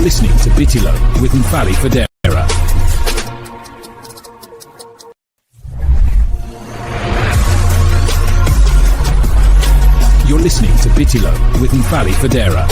listening to Bitilo with Mfali Fadera. You're listening to Bitilo with Mfali Fadera.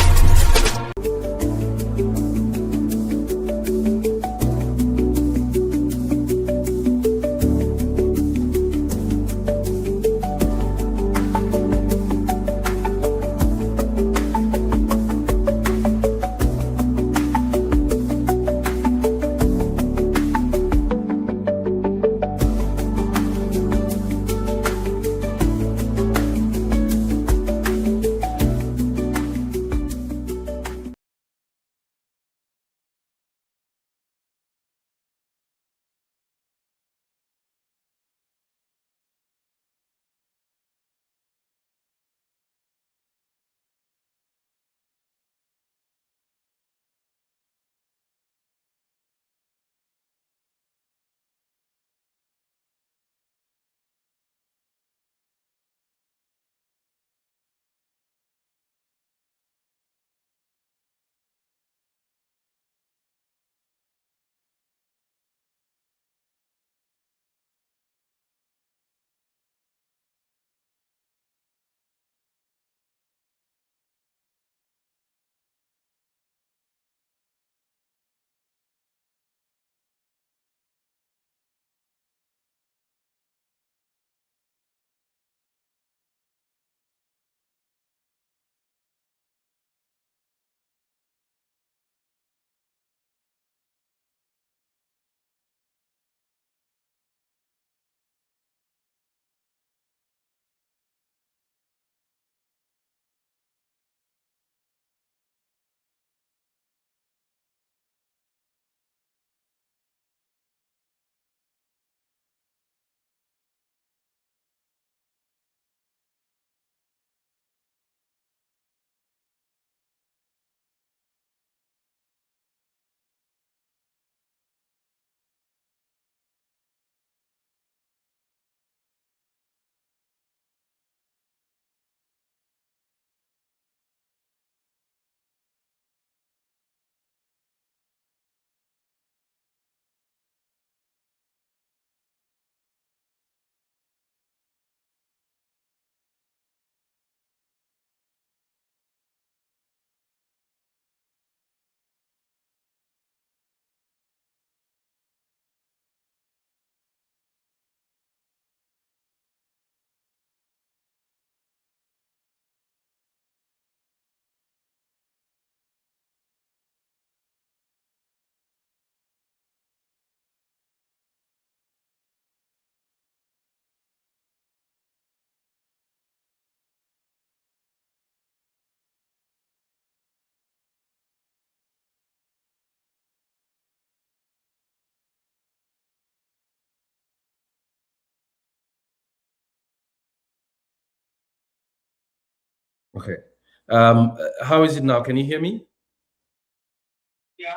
Okay. How is it now? Can you hear me? Yeah.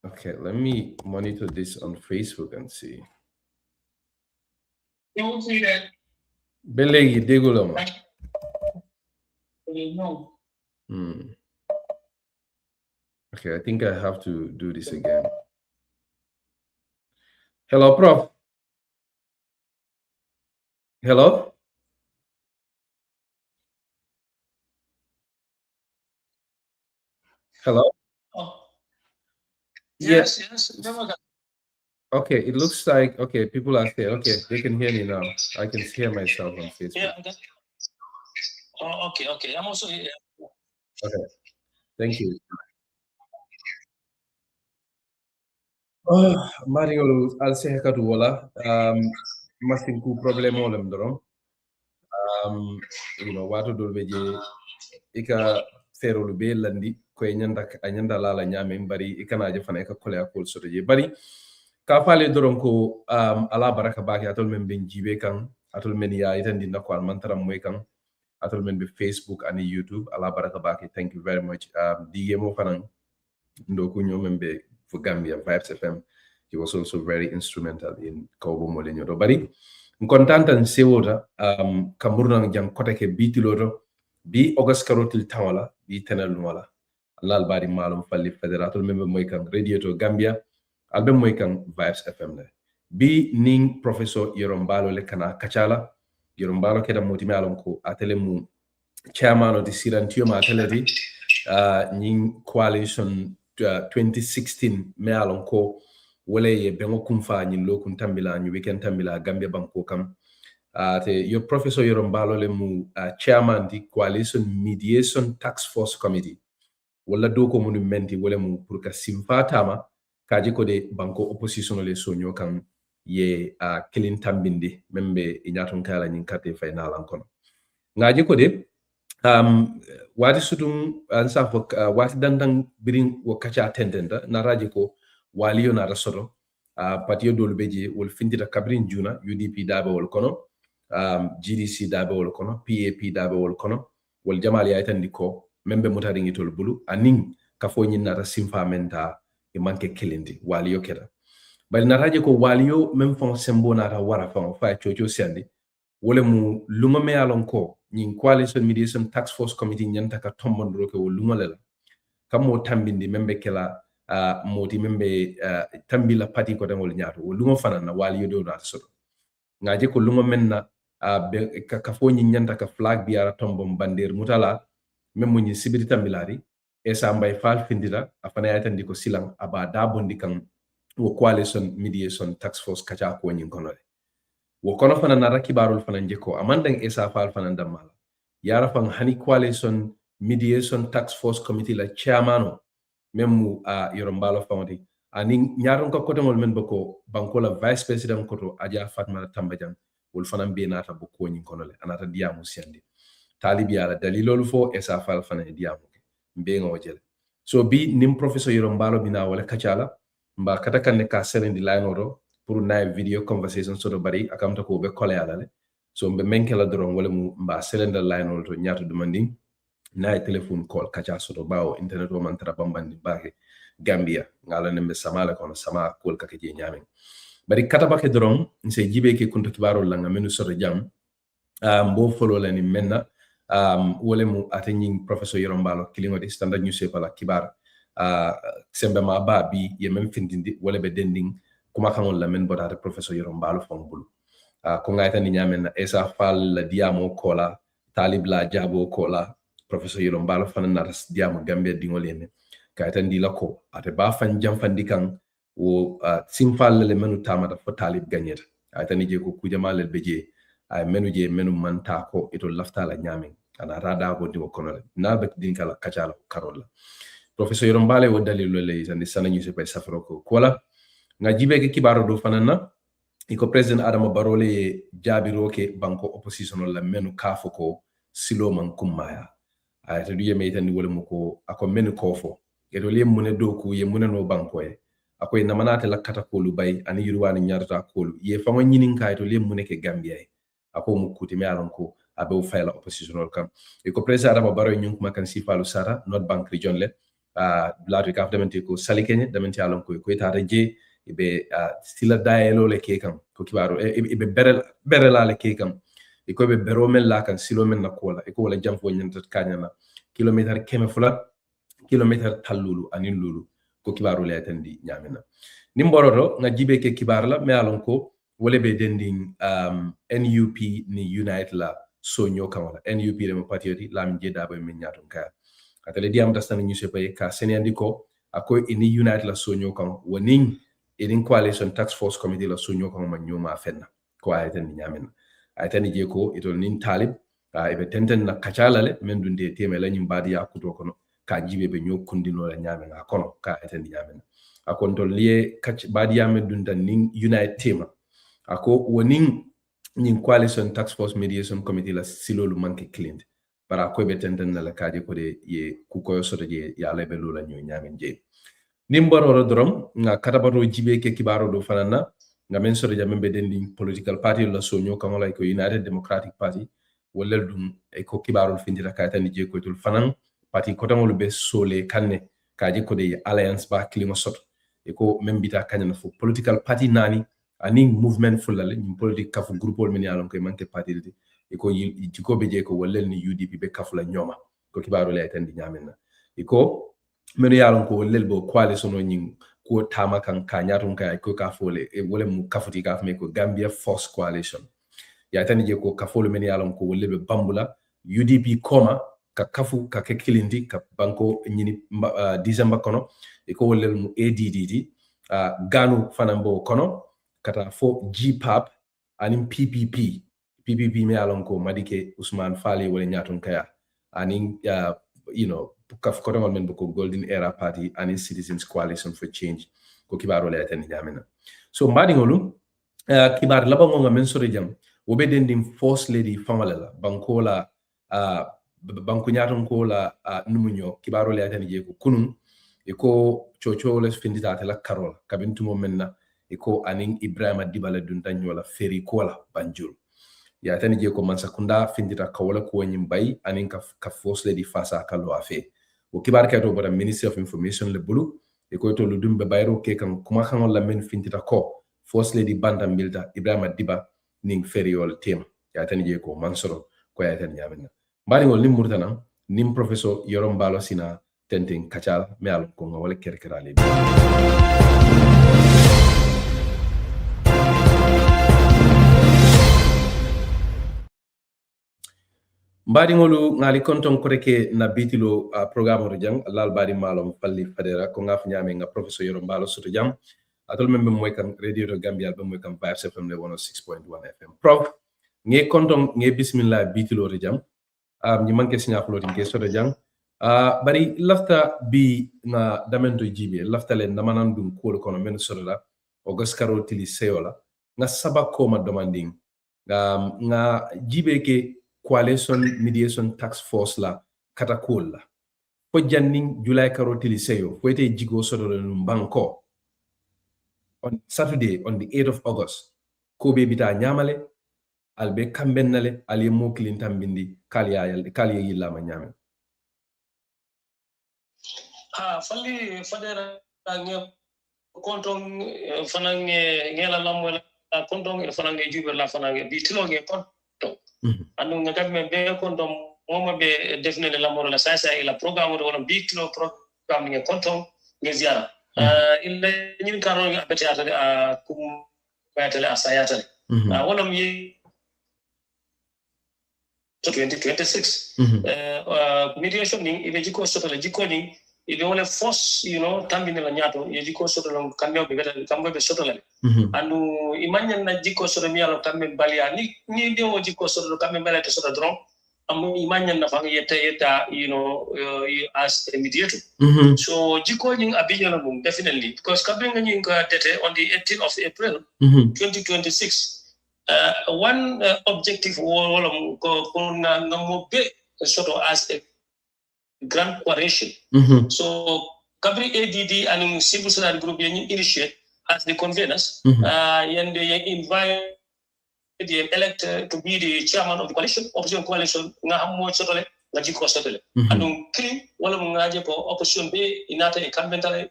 Okay, let me monitor this on Facebook and see. Don't say that. Belegi degulama. No. Okay, I think I have to do this again. Hello, Prof. Hello? Hello? Oh. Yes. Yes. Okay, it looks like, okay, people are saying, okay, they can hear me now. I can hear myself on Facebook. Yeah. Oh, okay. I'm also here. Okay, thank you. Mario, I'll say Hekatu Wala. Masinku problem olem drum. Wato dolbeje ika ferolu be landi ko nyanda lala nyame bari ikana je fana ka kole akol soto je bari ka fale doron ko ala baraka baki atol men ben jibe kan atol men ya itandi nako al mantara moy kan atol men be Facebook and YouTube ala baraka baki. Thank you very much. Dige mo fana ndo ko nyomem be for Gambia Vibes FM he was also very instrumental in Kawbo Molenyo do bari kontanta sewota kamurna jang kota ke Bitilo do bi August karotil tawala bi tenal wala lal bari malum falli federatul membe moy kan radio to Gambia albe moy kan Vibes FM le bi ning professor Yerro Mballow le kana kachala Yerro Mballow keda motimi alon ko atele mu chairman of the Sirantiyo ma atele ning coalition 2016 me alon ko wala ye bengo kumfa nyin lokun tambila nyu weekend tambila Gambia banko kam te yo professor Yerro Mballow le mu chairman di coalition mediation task force committee wala do ko mun menti wala mu pour ka simfa tama kaji ko de banko opposition le sonyo kan ye kilin tambindi membe inyaton kala nyin kate final an kono ngaji ko de wati sutum ansa fok wati dandang biring wo kacha tendenda na raji ko waliyo na rasodo patiyo dolu beje wol findita kabrin juna UDP dabe wol kono GDC dabe wol kono PAP dabe wol kono wol jamali aytan diko membe mutari ngitol bulu aning kafo nyin nata simfa menta e manke kelindi waliyo keda bal na raji ko waliyo mem fon sembo nata wara fon fa chocho sendi wole mu lunga me alon ko nyin coalition mediation task force committee nyanta ka tombondro ke wo lunga lela kamo tambindi membe kela moti membe tambila pati ko dangol nyaato wo lunga fana na waliyo do na so ngaje ko lunga menna ka fo nyin nyanta ka flagbearer tombom bandir mutala memmo nyi sibiri tambilari esa mbay fal findira afana yatandi ko silang aba dabondi kan wo coalition mediation task force kacha ko nyin kono wo kono fana na rakibarul fana njeko amandang esa fal fana damala yara fan hani coalition mediation task force committee la chairmano memu Yerro Mballow fawdi ani nyaaron ko koto mol men bako banko la vice president koto aja Fatoumatta Tambajang wol fana be nata bu ko nyin kono le anata diamu siandi Talib yala dalilolu fo esa fal fana diamu be ngojele so bi nim professor Yerro Mballow bina wala kachala mba kata kan ne ka serendi line odo pour na video conversation so do bari akamta ko be kole ala le so mbe menkela doron wala mu mba selenda line odo nyaato demanding na telephone call kacha so do bawo internet o man tara bambandi baake Gambia ngala nembe samala kono sama kol kake je nyamen bari kata bake doron nse jibe ke kunto kibaro langa menu so do jam mbo follow la ni menna wala mu atanyin professor Yerro Mballow kilingo di standard newspaper la kibar sembe ma ba bi ye mem findindi wala be dending kuma kangol la men bodata professor Yerro Mballow fambulu ko ngayta ni nyamen na esa fal la diamo kola talib la jabo kola professor Yerro Mballow fana na diamo Gambia dingolene kayta ndi la ko ate ba fan jam fandi kan wo simfal le menu tamata fo talib ganyeta ayta ni je ko kujama le beje ay menu je menu manta ko ito lafta la nyamen ana rada bo di kono na be din kala kacala karola professor Yerro Mballow wo dalilo le tan sana ñu se pay safro ko kola nga jibe ke kibaro do fanana iko president Adama Barrow le jabiro ke banko opposition la menu kafo ko silo man kummaya ay to diye me tan wala muko ako menu kofo e do le mune do ku ye mune no banko e akoy namanate la kata ko lu bay ani yurwani nyarta ko lu ye famo nyinin kay to le mune ke Gambia e ako mu kuti me alon ko abe o fayla opposition kam iko president Adama Barrow nyum kuma kan sifalu sara not bank region le blatu kaf dementi ko salikene dementi alon ko ta reje ibe sila daelo le kekam ko kibaro ibe berela le kekam iko be beromel la kan silo men na kola iko wala jamfo nyanta kanyana kilometer keme fula kilometer talulu anin lulu ko kibaro le tandi nyamena nimborodo nga jibe ke kibar la me alon ko wala be dending NUP ni unite la sonyo kamala NUP le mo patrioti la mje dabo men nyaton ka atale diam dastan ñu sepay ka senendi ko akoy ini unite la sonyo kan woning in coalition task force committee la sonyo kan ma nyoma fenna ko ayten ni nyamen ayten je ko itol nin talib e tenten na kacala le men dunde teme la nyim badi yakuto kono ka jibe be nyo kundino la nyamen kono ka ayten ni nyamen akon tol liye kac badi yamen dundan nin unite tema ako woning nin coalition task force mediation committee la silolu manke clean bara ko be tenten na la kaje ko de ye ku ko soto je ya lebe lula nyo nyamen je nimbaro drom nga katabaro jibe ke kibaro do fanana nga men soto jambe be dending political party la sonyo kan wala ko United Democratic Party wala dum e ko kibaro findira kayta ni je ko tul fanan party ko tamol be sole kanne kaje ko de alliance ba klimo soto iko membita kanyana fu political party nani ani movement fulale ni politique kafu groupe men yalon ko manke party de iko jiko be je ko wallel ni UDP be kafu la nyoma ko kibaro le tan di nyamenna iko men yalon ko wallel bo coalition no nying ko tama kan ka nyatum kay ko ka fole e wala mu kafuti ka fme ko Gambia Force Coalition ya tan je ko kafolo men yalon ko wallel be bambula UDP koma ka kafu ka ke kilindi ka banko nyini December kono e ko wallel mu ADDD ganu fanambo kono kata fo GPAP anin PPP me alon ko madike Usman Fali wala nyatun kaya anin kaf ko men ko Golden Era Party anin Citizens Coalition for Change ko kibaro le tan jamena so mbadi ngolum kibar labango nga men sore jam wobe dendim first lady famala bankola banku nyatun ko la numunyo kibaro le tan je ko kunun e ko chocho les findita la karola kabintumo menna iko aning Ibrahima Dibala duntanyola feri kola Banjul ya tani je ko mansakunda findita kawala ko nyim bay aning ka fosle di fasa kalo afe o kibar ka to bara Ministry of Information le bulu iko to ludum be bayro ke kan kuma kan la men findita ko fosle di banda milda Ibrahima Diba ning feri yol tema ya tani je ko mansoro ko ya tani yamena bari ngol nim murtana nim professeur Yerro Mballow sina tenten kacal me al ko wala kerkerale mbadi ngolu ngali konton koreke na Bitilo programme ro jang lal badi malom palli fadera ko ngaf nyame nga professeur Yerro Mballow soto jam atol membe moy kan radio do Gambia be moy kan Vibes FM le 106.1 FM prof nge konton nge bismillah Bitilo ro jam ñi manke signa floti nge soto jang bari lafta bi nga damento jibe lafta le namanan dum ko kono men soto la o gaskaro tili seola nga sabako ma demanding nga jibe ke coalition mediation task force la katakol la ko janning July karotili seyo ko ete jigo soto no banko on Saturday on the 8th of August ko be bita nyamale albe kambennale ali mo clinton bindi kaliya yilla ma nyame falli fadera nge konton fanange ngela lamwela konton fanange juber la fanange Bitilo nge konton anu nga kadme be konton moma be defne la moro la sasa ila programme do wala Bitilo programme nge konton nge ziara illa nyin karo nga betata kum batale asayata wala mi 2026 mediation ning ibe jiko soto la jiko ning ibe wala force tambine la nyato ye jiko soto la kambe be beta kambe be soto la anu imanya na jiko soto mi alo kambe balia ni de o jiko soto kambe bala te soto dron amu imanya na fanga yeta as a mediator so jiko ning abinya la definitely because kambe ngani nga date on the 18th of April 2026 one objective wala ko na mo be soto as a grand coalition. So Kabri ADD and civil society group initiate as the conveners and they invite the elector to be the chairman of the coalition, opposition coalition nga mo sotole nga jiko sotole and clean wala ngaje po opposition be inata e convental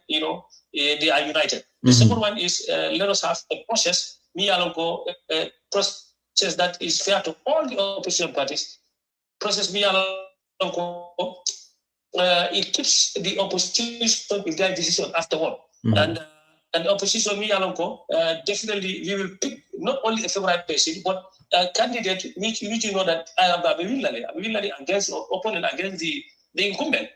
they are united. The second one is let us have a process process that is fair to all the opposition parties. Process it keeps the opposition with their decision afterward. And opposition definitely we will pick not only a favorite person but a candidate which you know that I am against or opponent against the incumbent.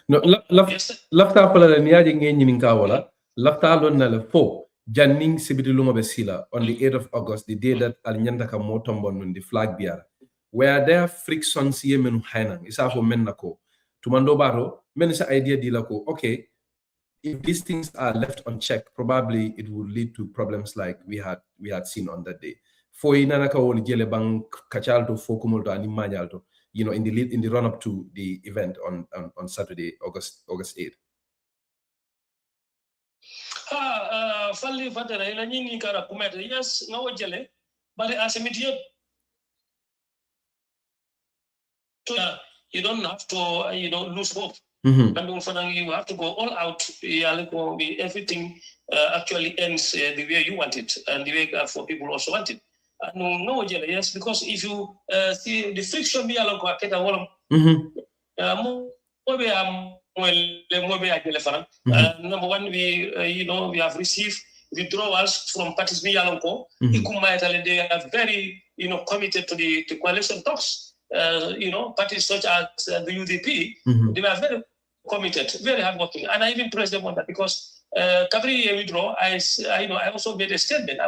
No, lafta pala la niaje ngeni ninka wala lafta lon na le fo janning sibiduluma besila on the 8th of August, the day that al nyanda ka motombon on the flagbearer, where there frictions ye menu hainang isa for mennako tumando baro men sa idea dilako okay, if these things are left unchecked, probably it will lead to problems like we had seen on that day. For inanaka wol jele bang kachalto fokumolto ani majalto, in the run up to the event on Saturday, August 8th. Falli fatara ila nyingi kara kumete yes ngawo jele but as a mediator you don't have to, lose hope. And you have to go all out. Everything actually ends the way you want it, and the way for people also want it. No, yes, because if you see the friction, number one, we have received withdrawals from parties. They are very, committed to the coalition talks. Parties such as the UDP, they were very committed, very hardworking, and I even praise them on that because every withdraw, I also made a statement.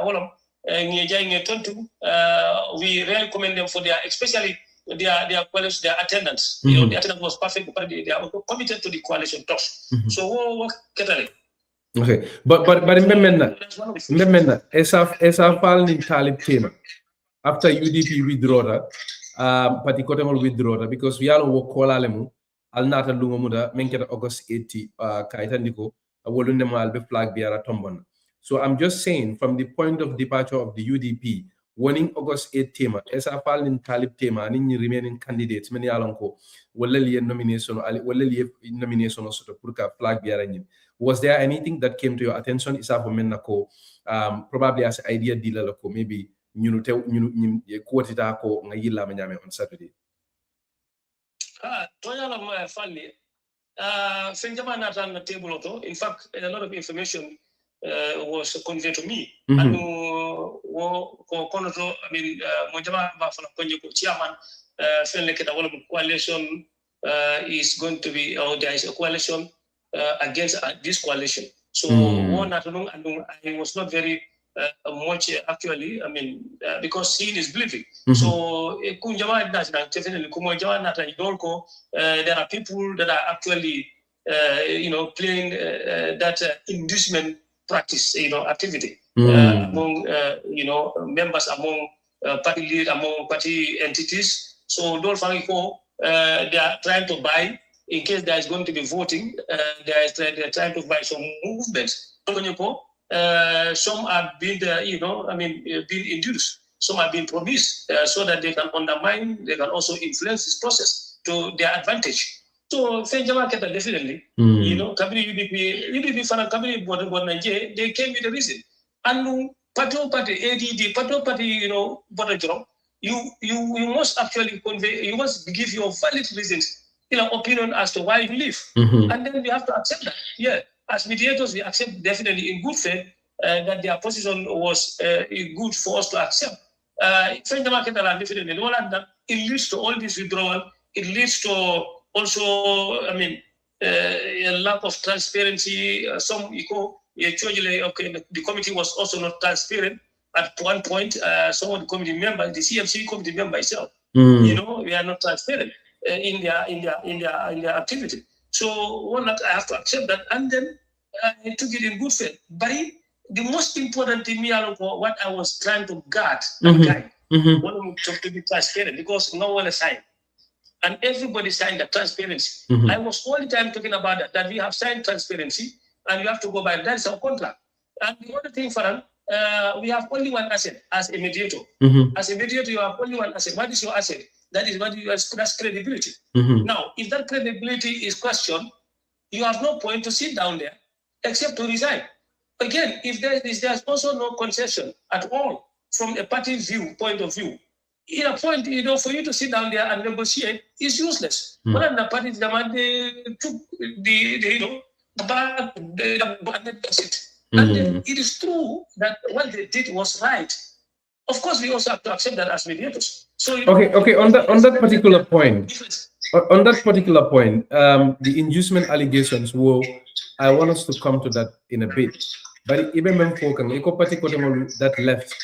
We really commend them for their, especially their coalition, their attendance. The attendance was perfect, but they are also committed to the coalition talks. So what okay, but remember, esa fal in Talib tema after UDP withdraw particularly withdraw because we all work call lemu al nata lunga muda menketa August 80 kaitandiko wolunde mal be flagbearer tombon. So I'm just saying from the point of departure of the UDP warning August 8 tema esa fal in Talib tema and in remaining candidates many alonko wala nomination sort of purka flagbearer. Was there anything that came to your attention? Isa for menako probably as idea dealer ko maybe you quotita ko ngayila manyame on Saturday. Toyala my family. Fenjama not on the table auto. In fact, a lot of information was conveyed to me. And Mojama chairman coalition is going to be, or there is a coalition against this coalition. So one I was not very much actually. Because seeing is believing. So definitely there are people that are actually playing that inducement practice, activity among members, among party leaders, among party entities. So those they are trying to buy. In case there is going to be voting, they're trying to buy some movements. Some are being, being induced. Some are being promised so that they can undermine, they can also influence this process to their advantage. So, definitely, UDP, they came with a reason. And party, ADD, party, you must actually convey, you must give your valid reasons, opinion as to why you leave. And then we have to accept that. Yeah, as mediators, we accept definitely in good faith that their position was good for us to accept. It leads to all this withdrawal. It leads to also, a lack of transparency. The committee was also not transparent at one point. Some of the committee members, the CMC committee member itself, we are not transparent in their activity. So I have to accept that, and then I took it in good faith. But the most important thing, what I was trying to guard and guide, to be transparent, because no one signed. And everybody signed the transparency. I was all the time talking about that we have signed transparency, and we have to go by that is our contract. And the other thing, Farhan, we have only one asset as a mediator. As a mediator, you have only one asset. What is your asset? That is what that's credibility. Now, if that credibility is questioned, you have no point to sit down there except to resign. Again, if there's also no concession at all from a party point of view, for you to sit down there and negotiate is useless. One of the parties, they took the back, and then it is true that what they did was right. Of course, we also have to accept that as mediators. So okay. On that particular point, the inducement allegations. I want us to come to that in a bit. But even when that left,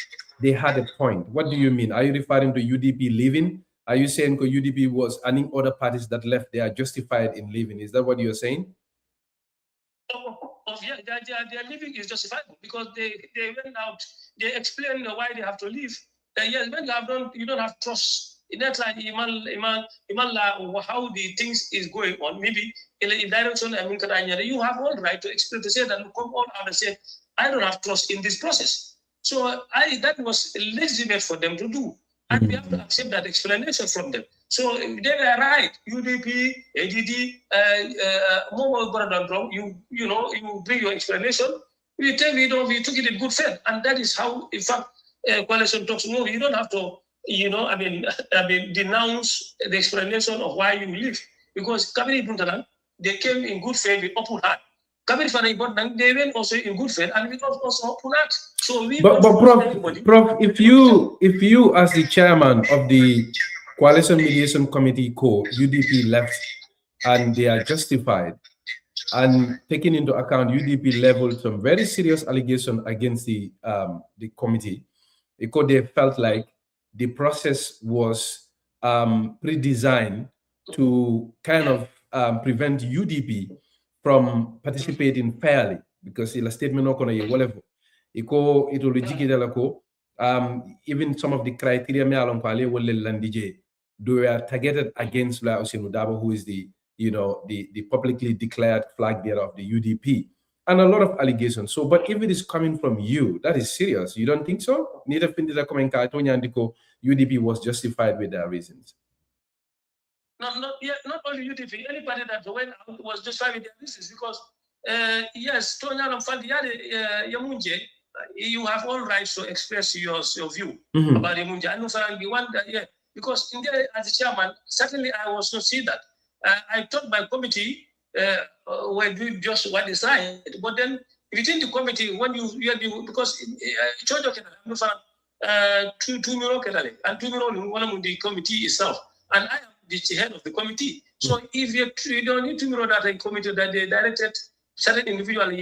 they had a point. What do you mean? Are you referring to UDP leaving? Are you saying UDP was any other parties that left, they are justified in leaving? Is that what you're saying? Yeah, their leaving is justifiable because they went out. They explained why they have to leave. Yes, when you don't have trust. In that line, how the things is going on. Maybe in the direction you have all right to explain, to say that come on out and say, I don't have trust in this process. So that was legitimate for them to do. And we have to accept that explanation from them. So they were right. UDP, ADD, you bring your explanation. We took it in good faith, and that is how, in fact, coalition talks. No, you don't have to, denounce the explanation of why you leave, because they came in good faith with open heart. They went also in good faith and we also open heart. So but Prof, if you as the chairman of the Coalition Mediation Committee UDP left, and they are justified, and taking into account UDP leveled some very serious allegations against the committee, because they felt like the process was pre-designed to kind of prevent UDP from participating fairly, because in a statement whatever even some of the criteria they were targeted against who is the the publicly declared flag bearer of the UDP, and a lot of allegations. So, but if it is coming from you, that is serious. You don't think so? Neither UDP was justified with their reasons. Not only UDP, anybody that went out was justified with their reasons, because yes, you have all rights to express your view about Yamunje. I know the one that, because in there, as a chairman, certainly I was not see that. I thought my committee were doing just what is right, but then within the committee, when you because the committee itself, and I am the head of the committee. So if you don't need to know that a committee that they directed certain individual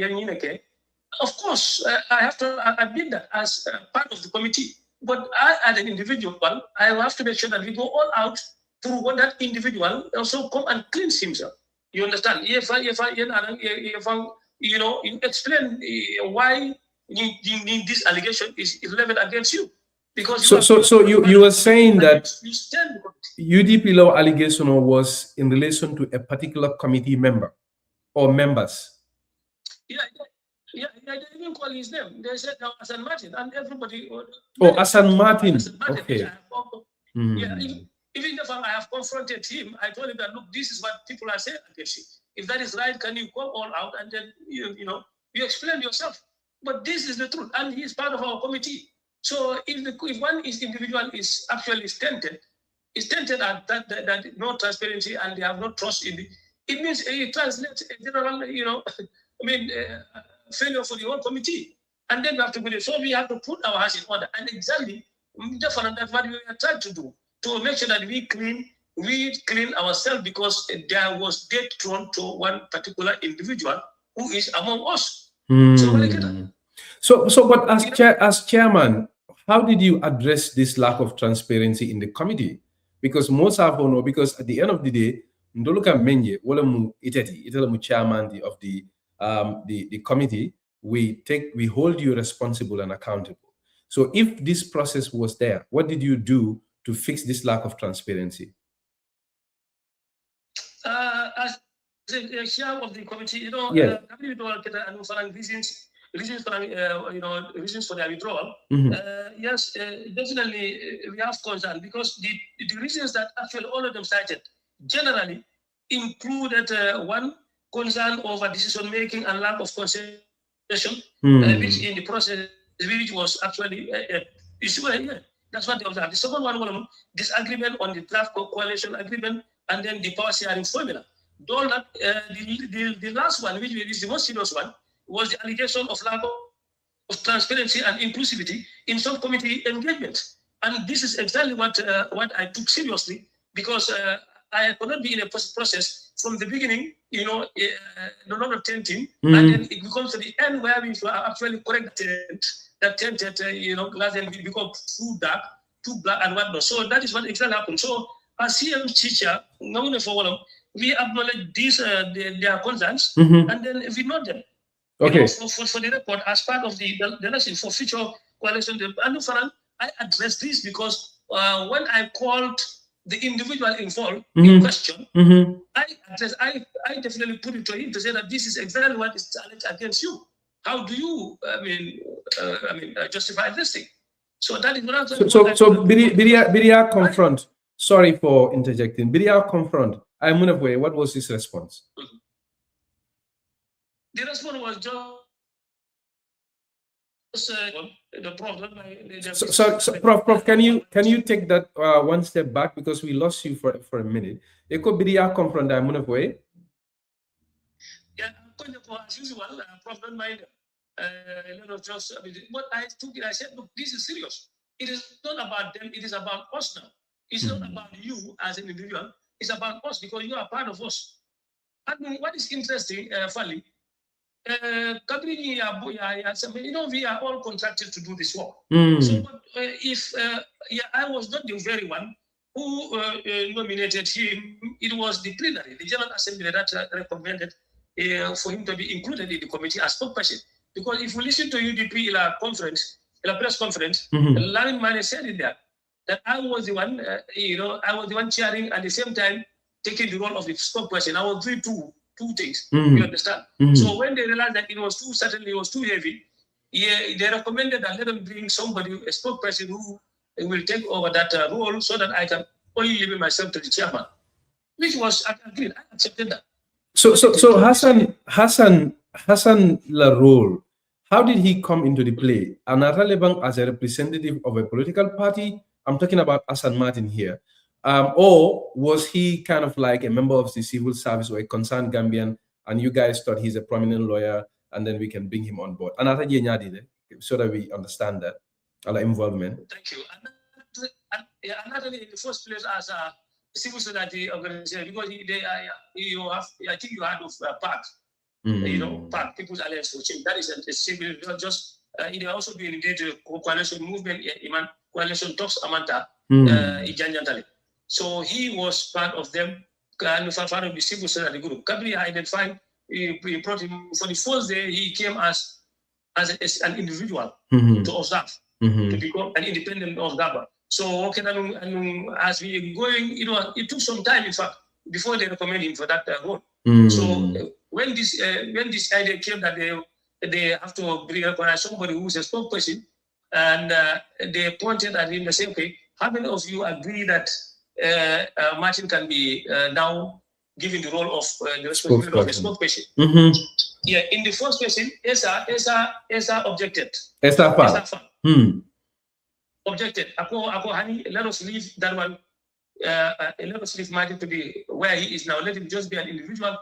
of course, I have to admit that as part of the committee. But I, as an individual, I have to make sure that we go all out through what that individual also come and cleanse himself. You understand? You explain why this allegation is leveled against you. Because so you were saying that UDP law allegation was in relation to a particular committee member or members. Yeah, they didn't call his name. They said Hassan Martin, and everybody. Oh, Hassan Martin. Okay. Yeah, even if I have confronted him, I told him that, look, this is what people are saying against you. If that is right, can you come all out and then you explain yourself? But this is the truth, and he is part of our committee. So if one individual is actually tainted at that no transparency and they have no trust in it means it translates a general, failure for the whole committee. And then we have to put it. So we have to put our house in order. And exactly, that's what we are trying to do, to make sure that we clean ourselves, because there was debt thrown to one particular individual who is among us. So but as chairman, how did you address this lack of transparency in the committee? Because most of know, because at the end of the day, Ndoluka Menye, chairman of the committee, we hold you responsible and accountable. So if this process was there, what did you do to fix this lack of transparency? As the chair of the committee, reasons for their withdrawal. Yes, definitely we have concern, because the reasons that actually all of them cited generally included one, concern over decision making and lack of concession, which in the process, which was actually issue. That's what they observed. The second one, disagreement on the draft coalition agreement, and then the power sharing formula. Though that, the last one, which is the most serious one, was the allegation of lack of transparency and inclusivity in some committee engagements. And this is exactly what I took seriously, because I could not be in a process from the beginning, no longer tenting, and then it becomes to the end where we actually correct that tented, glass, and we become too dark, too black, and whatnot. So that is what exactly happened. So as CM teacher, we acknowledge these their concerns, and then we note them. Okay. For the record, as part of the lesson for future coalition, I addressed this because when I called the individual involved in question, I definitely put it to him to say that this is exactly what is challenged against you. How do you, justify this thing? So that is what so Biria confront. Sorry for interjecting. Bidia confront. I'm gonna way. What was his response? The response was just the Prof. So, Prof, can you take that one step back because we lost you for a minute? Eko Bidia confront. I'm gonna way. Yeah, as usual, Prof. Don't mind. Just, but I took it. I said, look, this is serious. It is not about them. It is about us now. It's not about you as an individual. It's about us because you are part of us. And what is interesting, Fali, we are all contracted to do this work. So if I was not the very one who nominated him, it was the plenary, the General Assembly that recommended for him to be included in the committee as spokesperson. Because if we listen to UDP in a conference, in a press conference, Lamin Mane said in there that I was the one, I was the one chairing at the same time taking the role of the spokesperson. I was doing two things. You understand? So when they realized that it was too heavy, they recommended that let them bring somebody, a spokesperson who will take over that role so that I can only limit myself to the chairman, which was agreed. I accepted that. So Hassan La role, how did he come into the play? Anataleban as a representative of a political party? I'm talking about Hassan Martin here. Or was he kind of like a member of the civil service or a concerned Gambian, and you guys thought he's a prominent lawyer, and then we can bring him on board? So that we understand that our involvement. Thank you. Anatole in the first place as a civil society organization, because I think you had of PAC, PAC, People's Alliance for Change. That is a civil, not just. It also been indeed a coalition movement, coalition talks Amanta, Ijanjantale. So he was part of them, and part of the civil society group. Kabri identified, we brought him for the first day. He came as an individual to observe, to become an independent observer. So as we going, it took some time, in fact, before they recommended him for that role. So when this idea came that they have to recognize somebody who's a spokesperson, and they pointed at him and said, okay, how many of you agree that Martin can be now given the role of the responsibility of a spokesperson? Yeah, in the first person, Esa objected. Objected. Let us leave that one. Let us leave Martin to be where he is now. Let him just be an individual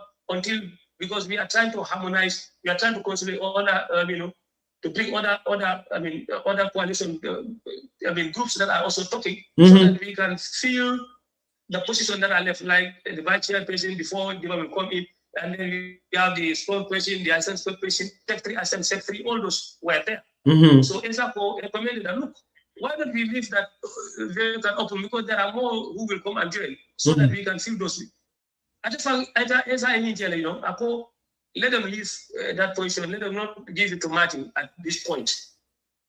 because we are trying to harmonize. We are trying to consolidate other, to bring other coalition, groups that are also talking, so that we can fill the position that are left, like the vice chairperson before the will come in, and then we have the spokesperson, the assistant spokesperson, secretary, assistant secretary, all those were there. So ESAPO recommended that, look, why don't we leave that vacant open, because there are more who will come and join, so that we can fill those. I just found, as I initially, let them leave that position. Let them not give it to Martin at this point.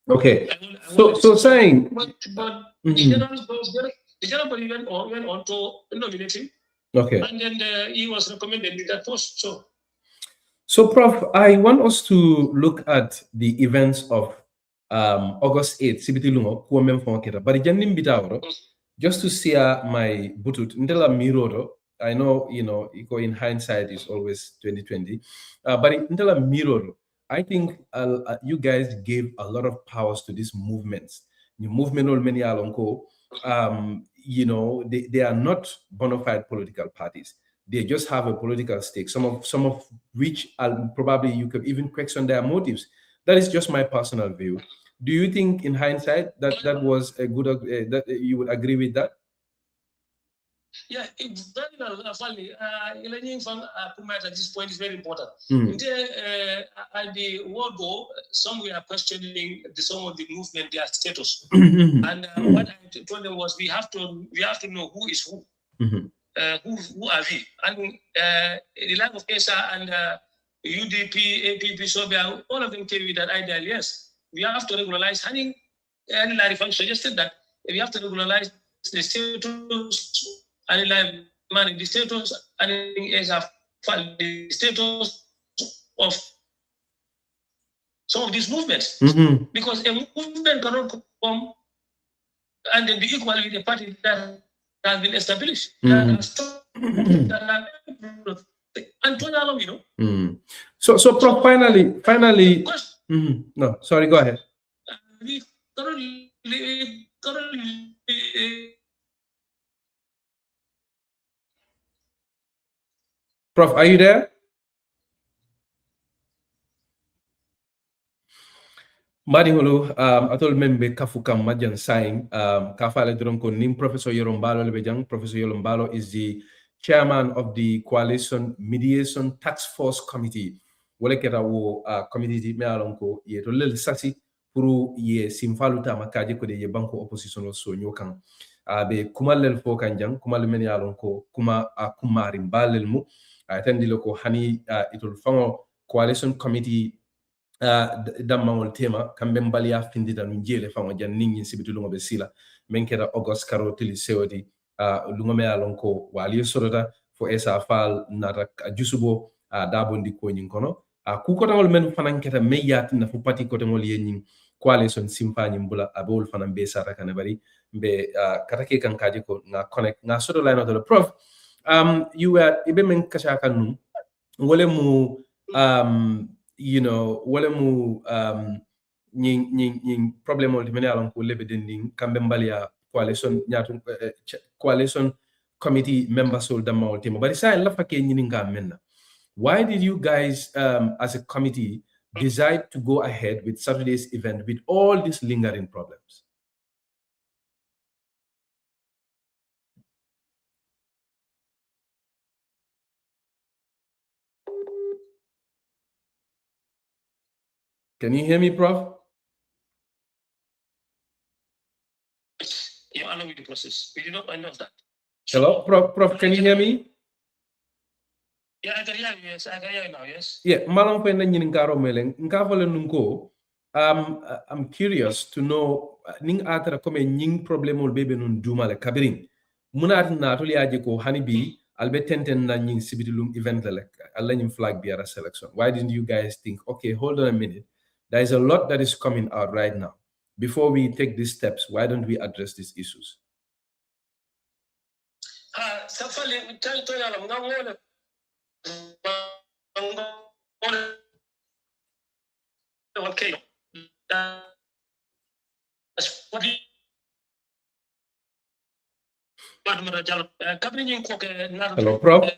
Okay. So saying, but the general body went on to nominate him. Okay. And then he was recommended in that post. So, Prof, I want us to look at the events of August 8th, Bitilo, but just to see my butut, I know, in hindsight is always 2020, but in mirror, I think you guys gave a lot of powers to these movements. The movement many they are not bona fide political parties. They just have a political stake. Some of which probably you could even question their motives. That is just my personal view. Do you think, in hindsight, that was a good? That you would agree with that? Yeah, it's very funny. From Fatoumatta at this point is very important. At the World War, some were questioning some of the movement, their status. And what I told them was, we have to know who is who. Who are we? And the life of ESA and UDP, APP, SOBIA, all of them came with that idea. Yes, we have to regularize. And Larry Funk suggested that we have to regularize the status. And the status and the status of some of these movements. Because a movement cannot come and then be equal with a party that has been established. So Prof, finally. No, sorry, go ahead. We thoroughly Prof, are you there? Madingolo, atol membe kafukam majan sign, kafale dronko nim Professor Yerro Lebejang. Professor Yerro Mballow is the chairman of the Coalition Mediation Task Force Committee. Wole keta wo committee me alonko ye to lel sasi pour ye simfaluta makaje ko de ye banko opposition so nyokan. Be kumalel fo kanjang kumal men alonko kuma kumari balel mu atandilo ko hani itul fango Coalition Committee dammangol tema kambe mbaliya findita no jele fango jan ningi sibitu lungo be sila men keta August karo tili sewdi lungo me alonko wali sorota fo esa fal nata jusubo dabondi ko nyin kono ku ko tangol men fanan keta meyat na fo pati ko tangol yenyin coalition simpani mbula abol fanan be sata kana bari be katake kan kaji ko nga connect nga soto line of the Prof you were ibe men kasha kanum ngole mu you know, wala mu nying problem ol timene alon ko lebe dending kambe mbalia coalition nyatu coalition committee members ol damma ol tema bari sa la fake nyini ngam menna. Why did you guys as a committee decide to go ahead with Saturday's event with all these lingering problems? Can you hear me, Prof? You allow me the process. We did not end of that. Hello, Prof, can you hear me? Yeah, I can hear you. Yes, I can hear you now. Yes. Yeah, malang pe na nyin ngaro meleng ngafale nunko. I'm curious to know ning atara kome nying problemol bebe nun dumale kabiring. Munat na tuli aje ko hanibi albe tenten na nying sibitilum event lek alla nying flagbearer selection. Why didn't you guys think, okay, hold on a minute. There is a lot that is coming out right now. Before we take these steps, why don't we address these issues? Hello, Prof.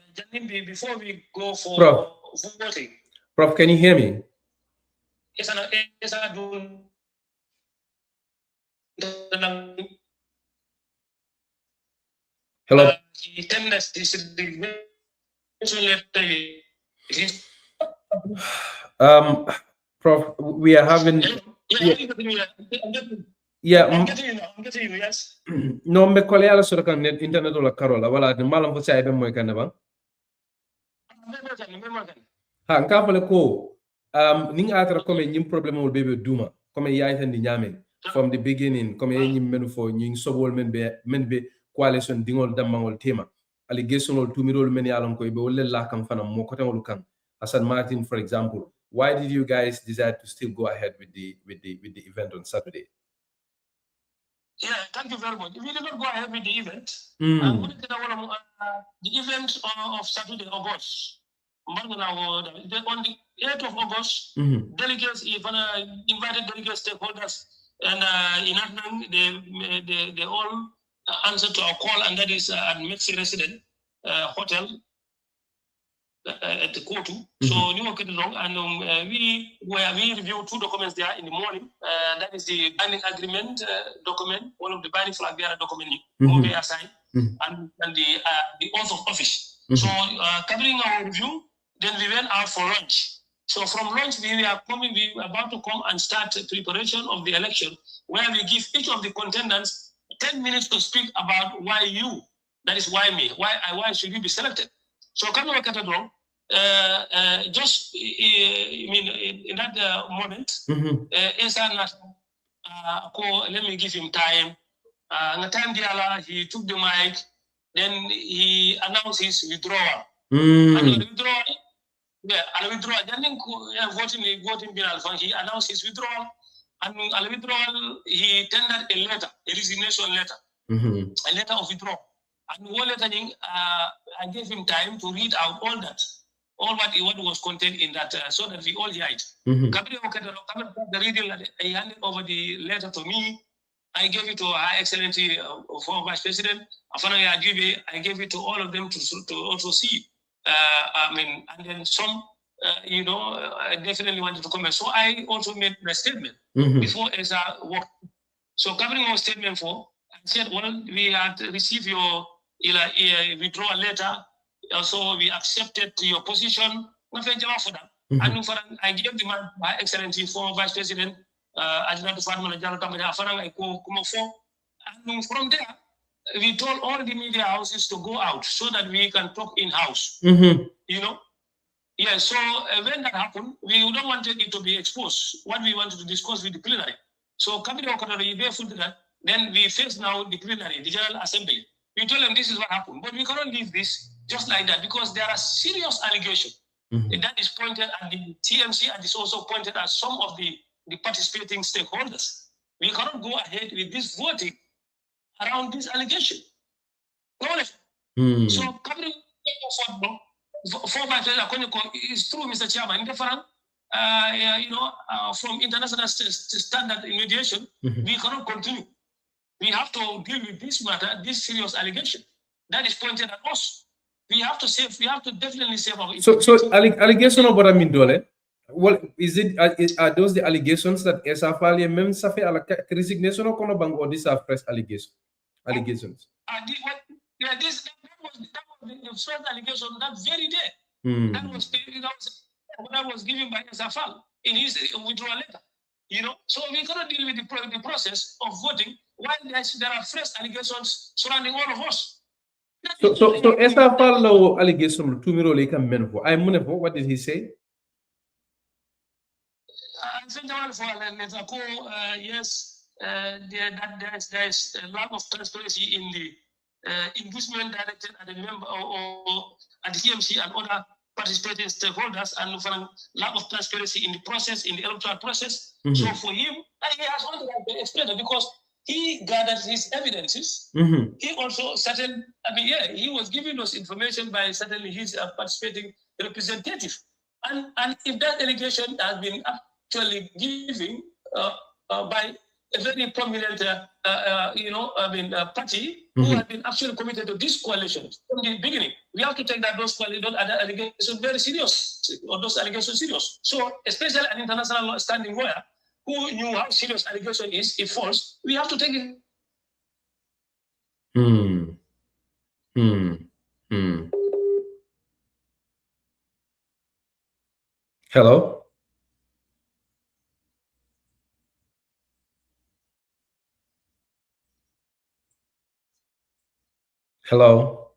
Before we go for voting. Prof, can you hear me? Yes, I do. Hello. Prof, we are having. Yeah, I'm getting you now. I'm getting you, yes. No, me kole ala sura kan net internet la karola wala de malam fo say be moy kan ba. Ha nka fale ko ning atra comme nyim problème wol bebe duma comme yaay tan di nyame from the beginning comme nyim menu fo nying sobol men be coalition dingol damangol tema allegation ol tumirol men yalon ko be wolle la kam fana mo ko tangol kan Hassan Martin for example. Why did you guys decide to still go ahead with the event on Saturday? Yeah, thank you very much. If we did not go ahead with the event, the event of Saturday, August, on the 8th of August, delegates, invited delegate stakeholders, and they all answered to our call, and that is at Mexi Resident Hotel at the Kotu. So you were getting wrong, and we reviewed 2 documents there in the morning. That is the binding agreement document, one of the binding flag bearer document they assigned, and the oath of office. So covering our review, then we went out for lunch. So from lunch we are about to come and start preparation of the election, where we give each of the contenders 10 minutes to speak about why you, that is why me, why should you be selected. So coming back at the door, just in that moment, let me give him time. And the time he took the mic, then he announced his withdrawal. And the withdrawal, he announced his withdrawal. And withdrawal, he tendered a letter, a resignation letter, a letter of withdrawal. And I gave him time to read out all that, all what was contained in that, so that we all hear it. The reading, he handed over the letter to me. I gave it to Her Excellency former Vice President. I gave it to all of them to also see. And then some, I definitely wanted to comment. So I also made my statement before ESA worked. So covering our statement I said, well, we had received your withdrawal letter. Also, we accepted your position. And I gave the man, Her Excellency former Vice President, Jallow, and from there, we told all the media houses to go out so that we can talk in-house. Yeah, so when that happened, we don't want it to be exposed. What we wanted to discuss with the plenary. So then we face now the plenary, the General Assembly. We told them this is what happened, but we cannot leave this just like that because there are serious allegations that is pointed at the TMC and is also pointed at some of the participating stakeholders. We cannot go ahead with this voting around this allegation. So covering is true, Mr. Chairman. From international standard in mediation, we cannot continue. We have to deal with this matter, this serious allegation that is pointed at us. We have to definitely save our. So allegation of what I mean, Dole. Well, are those the allegations that ESA file mem safe a la resignation or kono bang or these are fresh allegations? That was the first allegation that very day. That was given by ESA file in his withdrawal letter. So we cannot deal with the process of voting while there are fresh allegations surrounding all of us. So ESA file allegation to me really can men for. What did he say? Yes, there is a lack of transparency in the inducement directed at the member or at the TMC and other participating stakeholders, and lack of transparency in the process, in the electoral process. So for him, he has only explained it because he gathered his evidences. He also he was giving us information by certainly his participating representative. And if that allegation has been actually given by a very prominent, party who had been actually committed to this coalition from the beginning, we have to take those allegations very serious, or those allegations serious. So, especially an international standing lawyer who knew how serious allegation is, if false, we have to take it. Hello? Hello?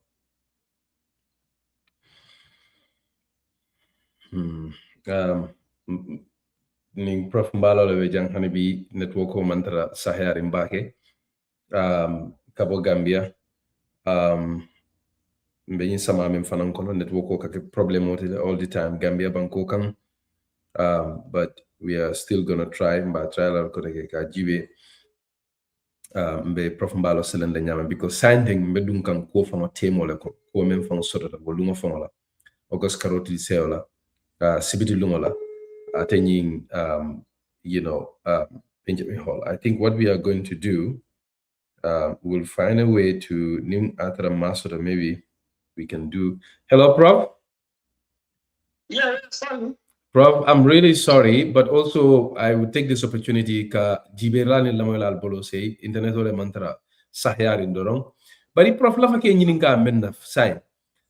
Ning Prof Mballow le jang hani bi network ko mantara sahayari mbake kabo Gambia mbe sama mem fanan kono network ko kake problem all the time Gambia banko kan but we are still gonna try mba trial ko de ka jibe mbe Prof Mballow selende nyama because signing mbe dun kan ko fama temo le ko mem fama soto ko lunga fama la August karoti seola sibiti lunga la attending Benjamin Hall. I think what we are going to do, we'll find a way to nim atara master maybe we can do. Hello, Prof. Yeah, sorry. Prof, I'm really sorry, but also I would take this opportunity ka jiberani lamoyla albolo say internet ole mantra sahyar indorong. But Prof la fake nyininga menna sai.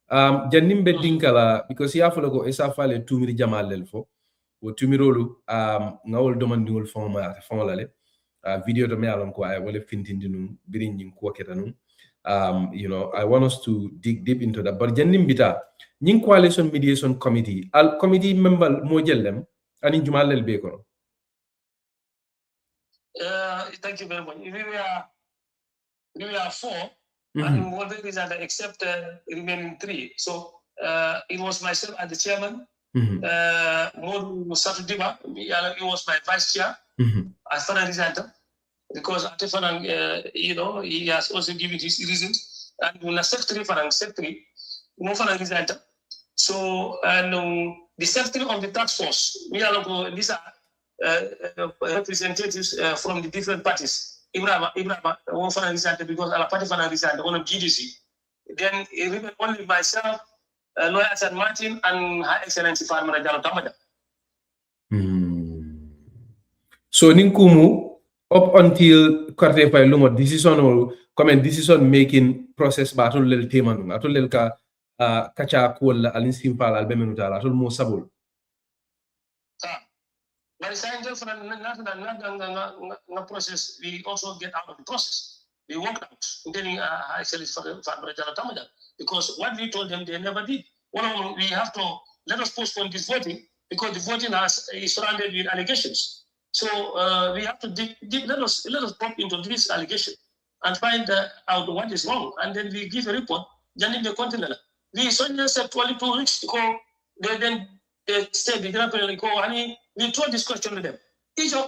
Jannim bedinkala because ya folo ko esa fale tumiri jamal lelfo. Wo tumirolu ngawol domandingol fonga le video to me alon ko ay wala fintindi num birin nyin ko ketanum I want us to dig deep into that but jannim bita nyin coalition mediation committee al committee member mo jellem ani jumal lel be ko thank you very much. We are 4 and what is that except remaining 3, so it was myself as the chairman. Modu Satudiba, he was my vice chair as far as because he has also given his reasons. and una secretary, no farang resign. So the secretary of the task force, we are these are representatives from the different parties. Ibrahim, one farang resign because our party farang resign, one of GDC. Then only myself, Lawyer Hassan Martin, and Her Excellency Fatoumatta Jallow Tambajang. So ninkumu up until Karte Pai Lumo decision or comment decision making process ba atul lel temanu atul lel ka kacha kuol alin simple albemenu dala atul mo sabul. But the science for not process, we also get out of the process. We walked out, including actually for Tambajang, because what we told them they never did. We have to let us postpone this voting because the voting is surrounded with allegations. So we have to let us pop into this allegation and find out what is wrong, and then we give a report. Janning the continent. We said 22 weeks ago. Then they said the we told this question to them.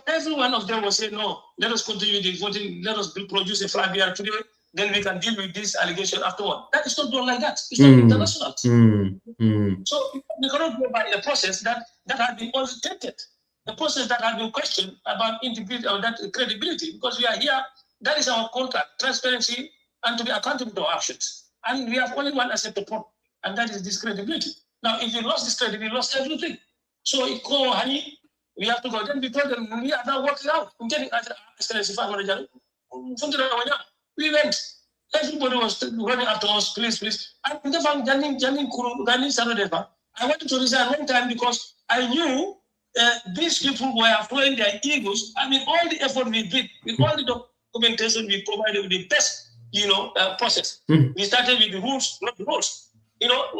Every one of them will say, no, let us continue the voting, let us produce a flagbearer today, then we can deal with this allegation afterward. That is not done like that. It's not international. So we cannot go by a process that has been authenticated, a process that has been questioned about integrity or that credibility, because we are here, that is our contract, transparency, and to be accountable to our actions. And we have only one acceptable, and that is this credibility. Now, if you lost this credibility, you lost everything. So we have to go. Then we told them we are now working out. We went. Everybody was running after us, please. I wanted to resign one time because I knew these people were throwing their egos. I mean, all the effort we did, with all the documentation we provided with the best, process. We started with the rules, not the rules. All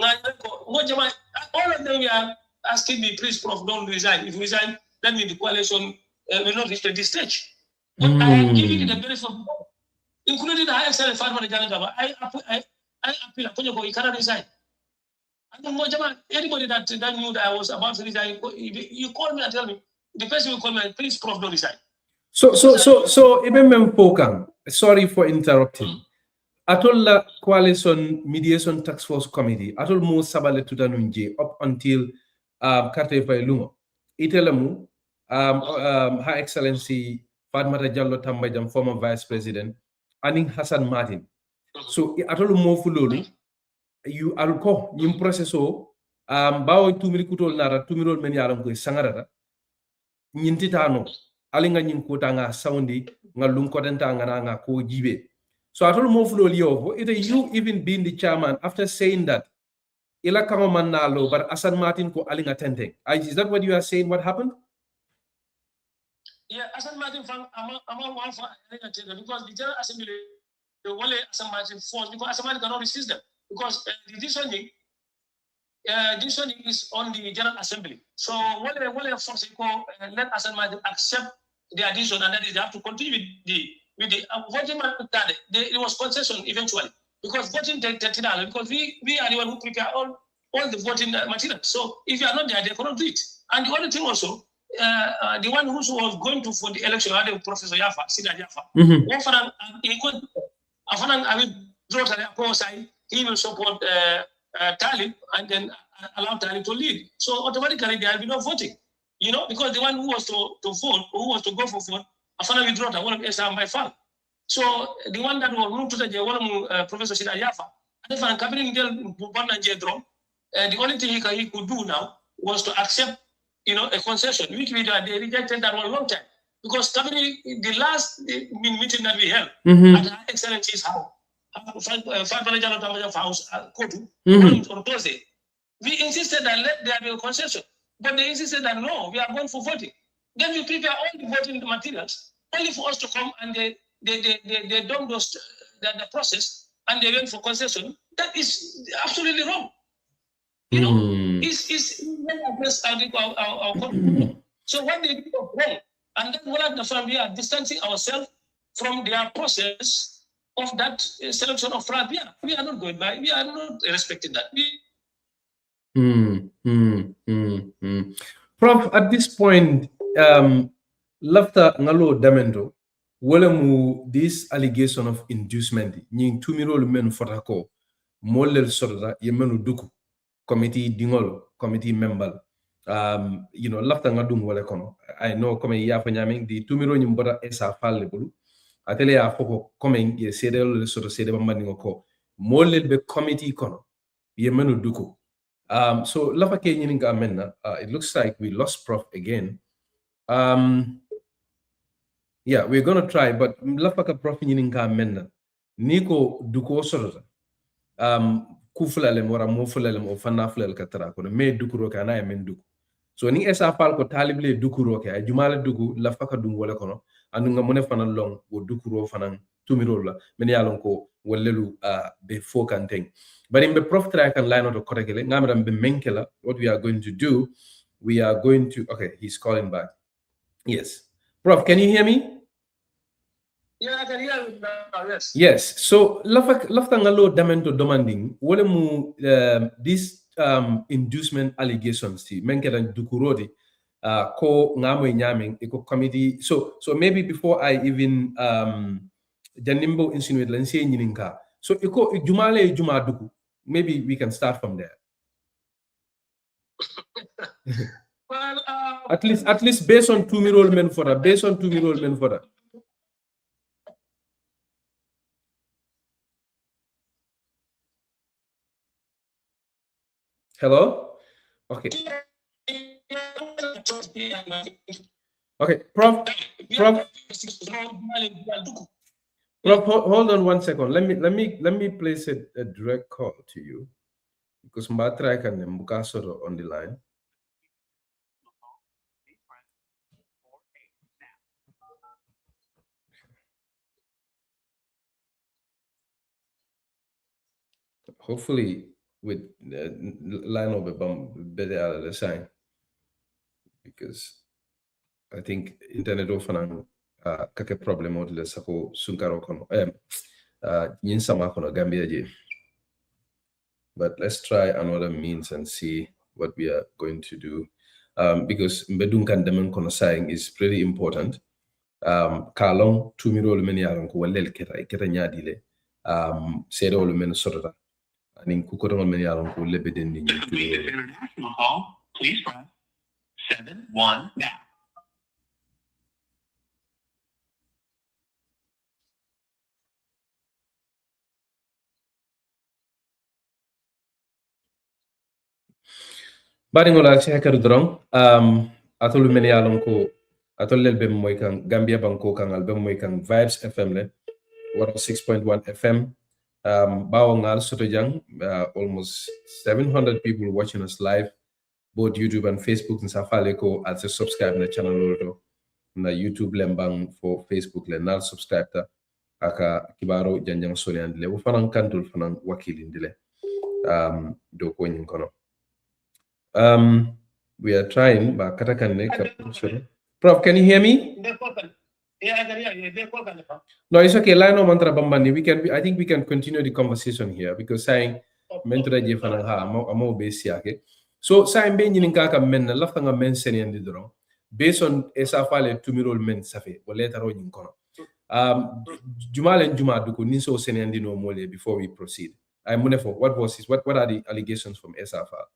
of them were asking me, please, Prof, don't resign. If you resign, that means the coalition will not reach this stage. But I am giving it the benefit of God, including the High Excellency Fatoumatta Jallow. I appeal, he cannot resign. And anybody that knew that I was about to resign, you call me and tell me, the person will call me, please, Prof, don't resign. So, Ibn Pokang, sorry for interrupting. Atol la coalition mediation task force committee, atol mo sabale tutanunje up until Karte Pai Lumo. Itelamu, Her Excellency Fatoumatta Jallow Tambajang, former Vice President, Aning Hassan Martin. So atol mo fulolu, you alko yim processo bawo tumiri kutol nara tumirol men yaram ko sangarata nyintitano alinga nyin ko tanga soundi ngalum ko denta nga ko jibe. So I told Moflo either you even being the chairman after saying that ila kama manalo but Hassan Martin ko aling attending. Is that what you are saying? What happened? Yeah, Hassan Martin among one for because the General Assembly the only Hassan Martin force because Hassan Martin cannot resist them because the decision is on the General Assembly. So what they force let Hassan Martin accept the addition and then they have to continue with the voting. It was concession eventually because voting because we are the one who prepare all the voting material. So if you are not there, they cannot do it. And the other thing also, the one who was going to for the election, Professor Yafa, Sida Yafa, he will support Talib and then allow Talib to lead. So automatically there will be no voting, because the one who was to vote, who was to go for vote, Afana withdraw that one of Esam by far. So the one that was moved to the one Professor Sida Yafa, and if I'm coming the only thing he could do now was to accept, a concession, which they rejected that one long time. Because the last meeting that we held at Her Excellency's house, Fatoumatta Jallow house, on Thursday, we insisted that there be a concession. But they insisted that no, we are going for voting. Then we prepare all the voting materials, only for us to come and they dump the process and they went for concession. That is absolutely wrong. It's against our country. So what they do wrong, and then what the family are distancing ourselves from their process of that selection of flag. We are not going by. We are not respecting that. Prof, at this point, lafta ngalo damendo wala mu this allegation of inducement ñing tumirolu men fota ko mollel sorda ye menu duku committee dingol committee member you know lafta nga dum wala kono I know comme ya fa ñaming di tumiro ñum bota esa falle bulu atele ya foko comme ye sedel soto sede ba mandingo ko mollel be committee kono ye menu duku so lafa ke ñini nga menna it looks like we lost Prof again. Yeah, we're going to try, but lafaka Prof ñini nga menna niko duko solo kufulalem wara mo fulalem o fanna fulal katara ko me dukuro ka na men duku so ni esa fal ko talible dukuro ka ay jumala duku lafaka dum wala kono andu nga mone fanan long wo dukuro fanan tumiro la men yalon ko wallelu be fokanteng but in the Prof try can line out of correctly ngamram be menkela what we are going to do we are going to okay he's calling back yes Prof can you hear me. Yeah, I can hear you now, yes. Yes. So, lafta ngalo damento demanding, wole mu this inducement allegations ti menkedan dukurodi ko ngamo nyaming iko committee. So maybe before I even janimbo insinuate lan say nyininka. So iko jumale juma duku. Maybe we can start from there. Well, at least based on 2 mirror men for that. Based on 2 mirror men for that. Hello? Okay. Okay, Prof, hold on 1 second. Let me place a direct call to you because Mbatra can Mbukasoro on the line. Hopefully with line of a better out of the sign because I think internet often kake problem out le sako sunkaro kono yin sama kono Gambia je. But let's try another means and see what we are going to do because mbedunkan demen kono saying is pretty important. Kalong tumirol men yaron ko wallel keta nyaadile serewol men sodota anin kukoto men yaron ko lebe den ni international call, please press 71 now. bari ngola ci hakaru drong atolu men yaron ko atol lel be moy kan Gambia banko kan al be moy kan Vibes FM le 106.1 FM Bawongal Sotojang, almost 700 people watching us live, both YouTube and Facebook. And Safaleko, as a subscribe na channel lodo na YouTube lembang for Facebook le nal subscribe ta aka kibaro janjang solian le wo fanan kantul fanan wakilin dile do ko nyin kono. We are trying ba katakan ne Prof, can you hear me? Yeah, I can hear you. No, it's okay. Line mantra bambani. I think we can continue the conversation here because saying mentora je fana ha amo base yake. So saying be nyinin kaka men na lafta nga men senendi dron based on esa fale tumirol men safe o letter o nyin kono. Jumalen juma duko ninso senendi no mole before we proceed. I'm munefo. What are the allegations from SFL?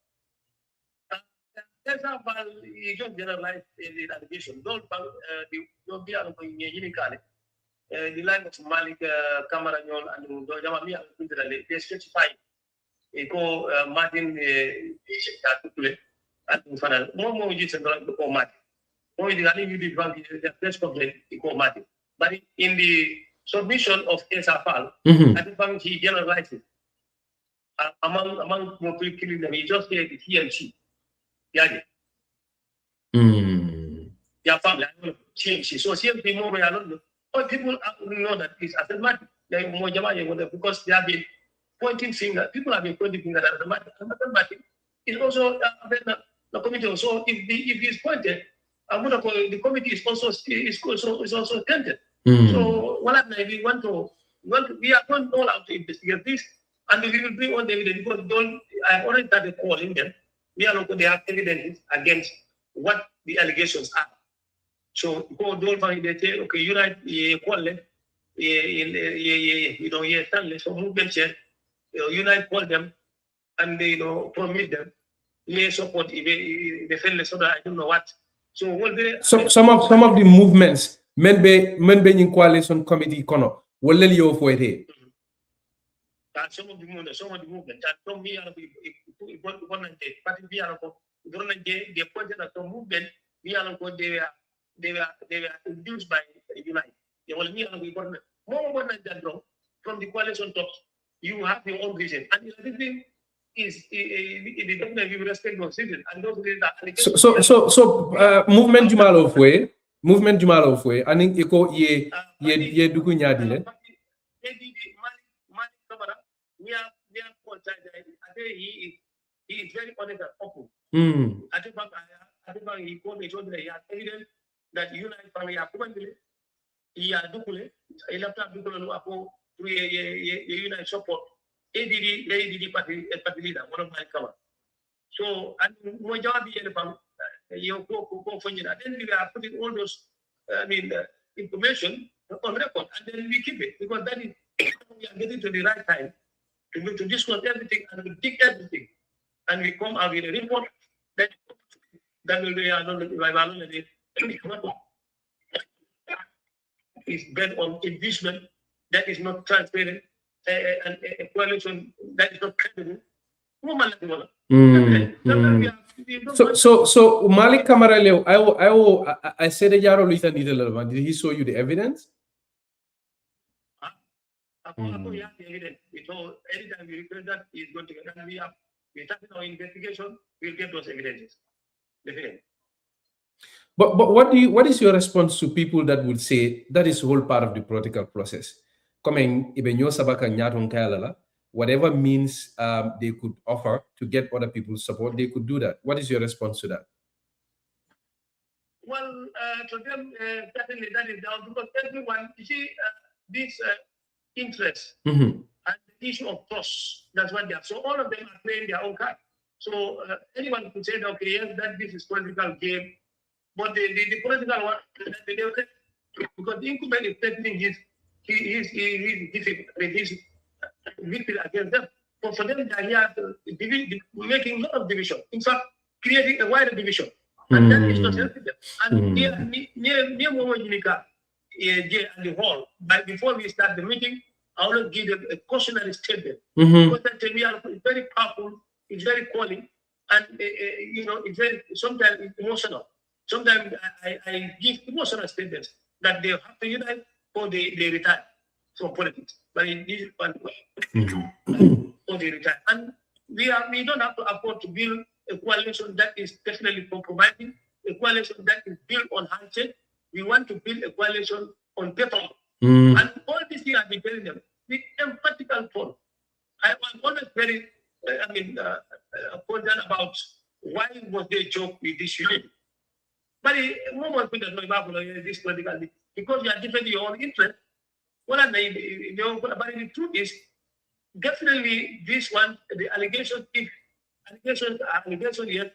SFL you just generalize the allegation. Don't be able to the line of Malik Camaranyol and Dojamami they specify Eko Martin and Fanal. More you can go Martin. More the only you bank the press complaint Eko Martin. But in the submission of SFL, I think he generalized it. Among more people killing them, he just said he and she. Yeah. Yeah, family. So CMP more I don't know. All people know that it's automatic. Because they have been pointing finger. People have been pointing finger at automatic. It's also the committee. Also, if it's pointed, the committee is also tempted. So what happened? We are going all out to investigate this, and we will bring on the evidence because I have already started calling them. They have evidence against what the allegations are. So go do they say okay, unite call so movement unite call them and they promise them support they feel so that I don't know what. So some of the movements men be in coalition committee kono wala liyo fo ete some of the movement that some me are party be are ko they pointed at the movement we are ko they were induced by Unite. They will me and more than that from the coalition top you have your own vision and the other thing is the document you respect your citizens and those movement Jumalo fwe aning iko ye duku nyaadi le he is very honest and open. I think he called me he has evidence that Unite family are coming he are dukule he left up dukule no apo to Unite support ADD party leader one of my cover. So and Mojabi and then we are putting all those information on record and then we keep it because that is we are getting to the right time to discuss everything and to dig everything and we come out with a report that will be is based on inducement that is not transparent and a coalition that is not credible. So Malik Kamara I said the Yerro did he show you the evidence? Anytime we request that is going to get and we start our investigation, we'll get those evidences. Definitely. But what is your response to people that would say that is whole part of the political process? Coming Ibenyo Sabaka Nyaton Kailala, whatever means they could offer to get other people's support, they could do that. What is your response to that? Well, to them, certainly that is down because everyone, you see, this interest and the issue of trust, that's what they are. So all of them are playing their own card. So anyone could say, okay, yes, that this is political game, but the political one, because the incumbent is threatening his victory against them. So for them, they are making a lot of division. In fact, creating a wider division. And that is not helping them. And near Momo Unica, and the hall, before we start the meeting, I will give them a cautionary statement. Because that is very powerful, it's very calling, and it's very sometimes it's emotional. Sometimes I give emotional statements that they have to unite or they retire from politics. But in this one way, or they retire. And we don't have to afford to build a coalition that is definitely compromising, a coalition that is built on handshake. We want to build a coalition on paper. And all these things I've been telling them, the emphatically tone. I'm always very, concerned about why was they joke with this unit. But this politically, because you are defending your own interest. But the truth is, definitely this one, the allegation yes,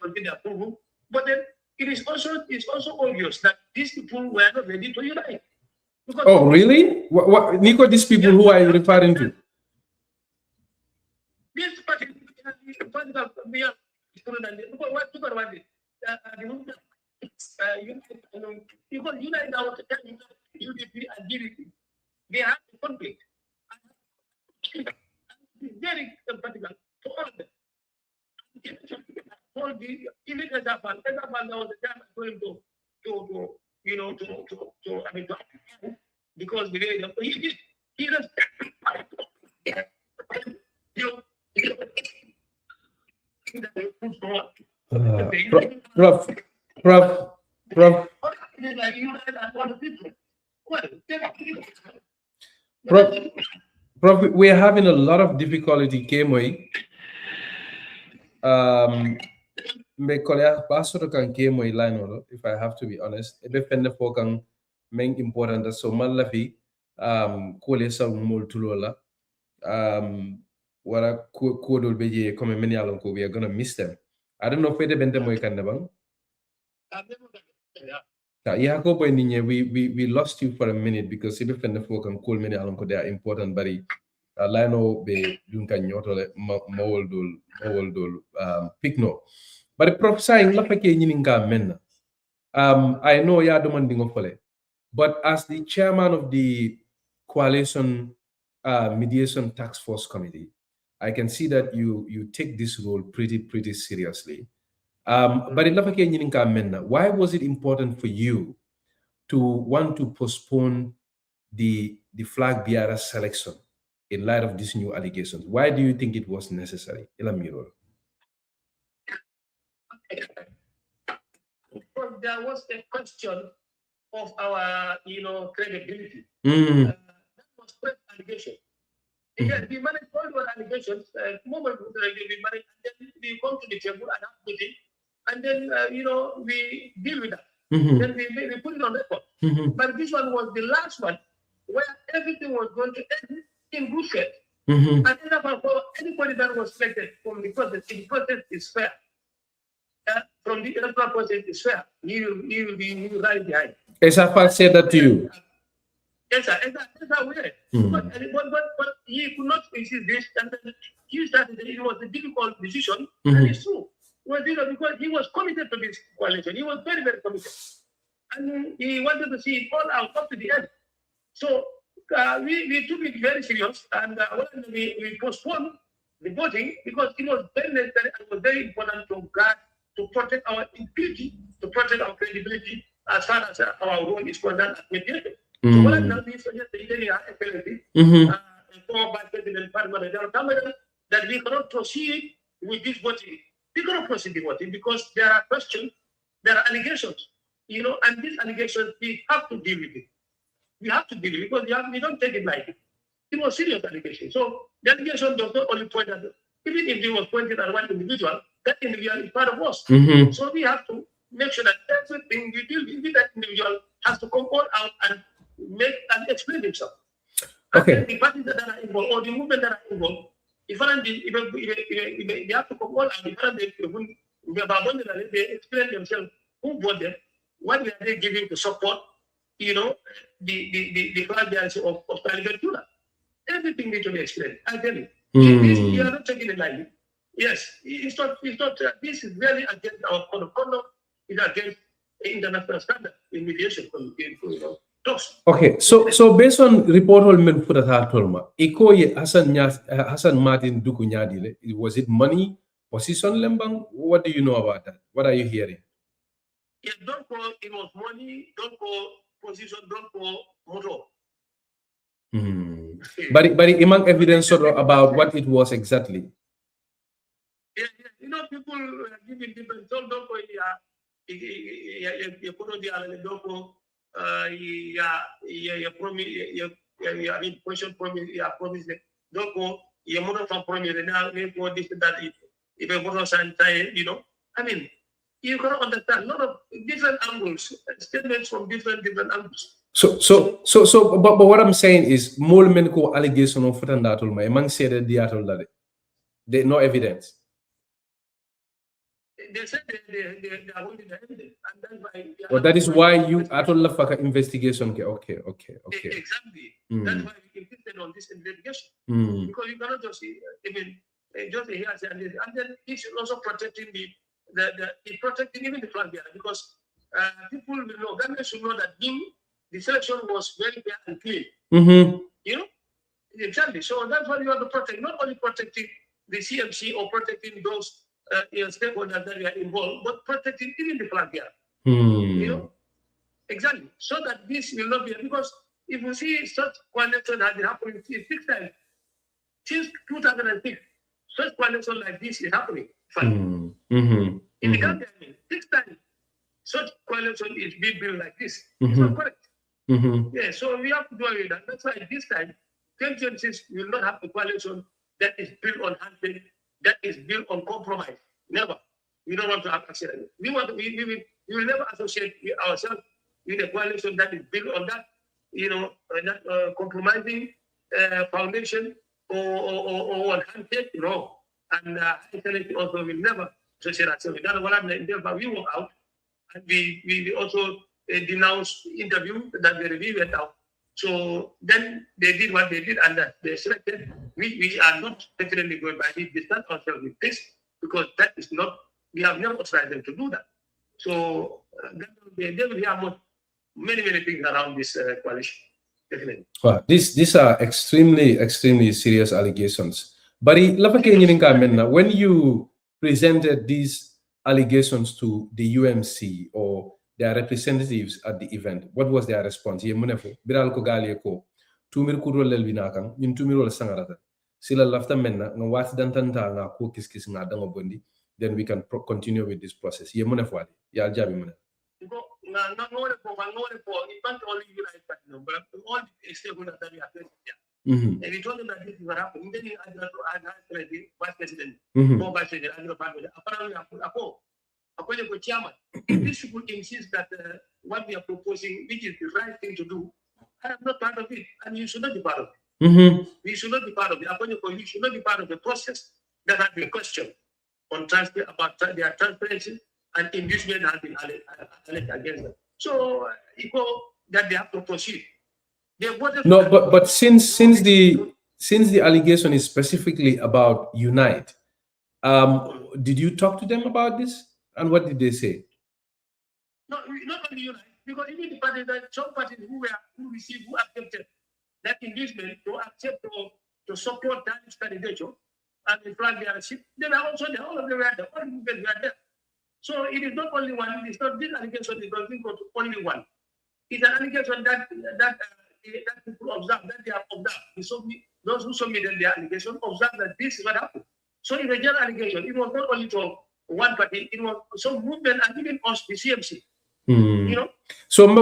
continue approval. But then it's also obvious that these people were not ready to unite. Oh, really? What Nico, these people who are you referring to? This particular unite now UDP and DDP. They have a conflict. It's very particular for all of them. Even as a man, there was a time going to because the way he just Prof, we are having a lot of difficulty, Kemoy. If I have to be honest, important so malafi kole sa multulola wara kodol beje come many alon ko we are going to miss them. I don't know if they bente moy kande bang Yeah, we lost you for a minute because if the folk and cool many along they are important, but lino be dunka nyotole mowoldul pigno. But Prof saying la fake nyininga men. I know ya demanding of but as the chairman of the coalition mediation task force committee, I can see that you take this role pretty seriously. But in Lafake Nyininka Menna, why was it important for you to want to postpone the flag bearer selection in light of these new allegations? Why do you think it was necessary? Elamiro. Because there was a question of our, credibility. Mm. That was first allegation. Again, we managed all those allegations. Moment we managed, and then we come to the table and have meeting, and then we deal with that. Then we put it on record. But this one was the last one where everything was going to end in good faith. And for anybody that was selected from the process, the process is fair. From the electoral process is fair. He will be right behind. Esafal said that to you. Yes, sir. That's how we are. But he could not resist this, and then he started. It was a difficult decision, and it's true. Well, because he was committed to this coalition. He was very, very committed. And he wanted to see it all out up to the end. So we took it very serious, and we postponed the voting because it was very necessary and was very important to protect our integrity, to protect our credibility as far as our role is concerned as mediators. So what I'm now doing is yesterday, Vice President Tambajang, that we cannot proceed with this voting. We cannot proceed the voting because there are questions, there are allegations, and these allegations we have to deal with it. We have to deal with it because we don't take it lightly. It was serious allegation. So the allegation does not only point at, even if it was pointed at one individual, that individual is part of us. So we have to make sure that everything we deal with that individual has to come all out and make and explain himself. Okay. The parties that are involved or the movement that are involved, if they have to come all out, they explain themselves who bought them, what are they giving to support, the flag bearers of Talib Bensouda. Everything needs to be explained. I tell you. You are not taking it lightly. Yes, it's not. This is really against our code of conduct. It's against international standard in mediation. Talks. Okay, so based on report holmen for that Tolma, Ikoye Hassan Martin Dukunyadile, was it money, position lembang? What do you know about that? What are you hearing? Yeah, don't call it was money, don't call position, don't call motor. But among evidence about what it was exactly. Yeah. People giving different. Don't call question promise. Don't call your motor from promise. Now they call this that if a motor sign, I mean, you cannot understand a lot of different angles, statements from different angles. But what I'm saying is more medical allegation of Fatandatul my man said that there's no evidence. They said they are holding the evidence, and that's why. Well, that is why you Atol Faka investigation. Okay. Exactly. That's why we insisted on this investigation. Because you cannot just just hear and then it should also protecting protecting even the flag bearer because people will know, government should know that the selection was very fair and clean. Exactly. So that's why you have to protect, not only protecting the CMC or protecting those stakeholders that are involved, but protecting even the flag bearer. Exactly. So that this will not be, because if you see such coalition has been happening 6 times since 2006, such coalition like this is happening. In the country, 6 times such coalition is being built like this. It's not correct. Yeah, so we have to do away with that. That's why this time, 2026 will not have a coalition that is built on handshake, that is built on compromise. Never. We don't want to have accident. We will never associate ourselves with a coalition that is built on that, that compromising foundation or on handshake, And actually also will never associate ourselves with that. But we work out, and we also denounced interview that the review went out. So then they did what they did, and that they selected. We are not definitely going by this distance ourselves with this, because that is not, we have never authorized them to do that. So they will hear many things around this coalition. Definitely. Well, these are extremely serious allegations. But when you presented these allegations to the UMC or their representatives at the event, what was their response? Biral ko gali ko tumir kuro lel binakang yun tumiro la sangarata sila lafta menna nga wat dantanta nga ko kiskis nga dango bondi, then we can continue with this process. Ye mune fwadi ya jabi mune. Not only for in fact only United Platinum, but all the stakeholders that we are facing here. And we told them that this is what happened. Then I had vice president, vice president, apparently according to chairman, this people insist that what we are proposing, which is the right thing to do, I am not part of it, and you should not be part of it. We should not be part of it. According to you should not be part of the process that has been questioned on about their transparency, and inducement has been alleged against them. So that they have to proceed. No, but since the allegation is specifically about Unite, did you talk to them about this? And what did they say? No, not only Unite, because even the parties that some parties who accepted that inducement to accept to support that candidature and the flag bearership, then also all of them were there, all of them were there. So it is not only one. It is not this allegation is not only one. It's an allegation that people observe, that they have observed. Those who submitted their allegation observed that this is what happened. So it's a general allegation. It was not only to one party. It was some movement and even us, the CMC. You know. So we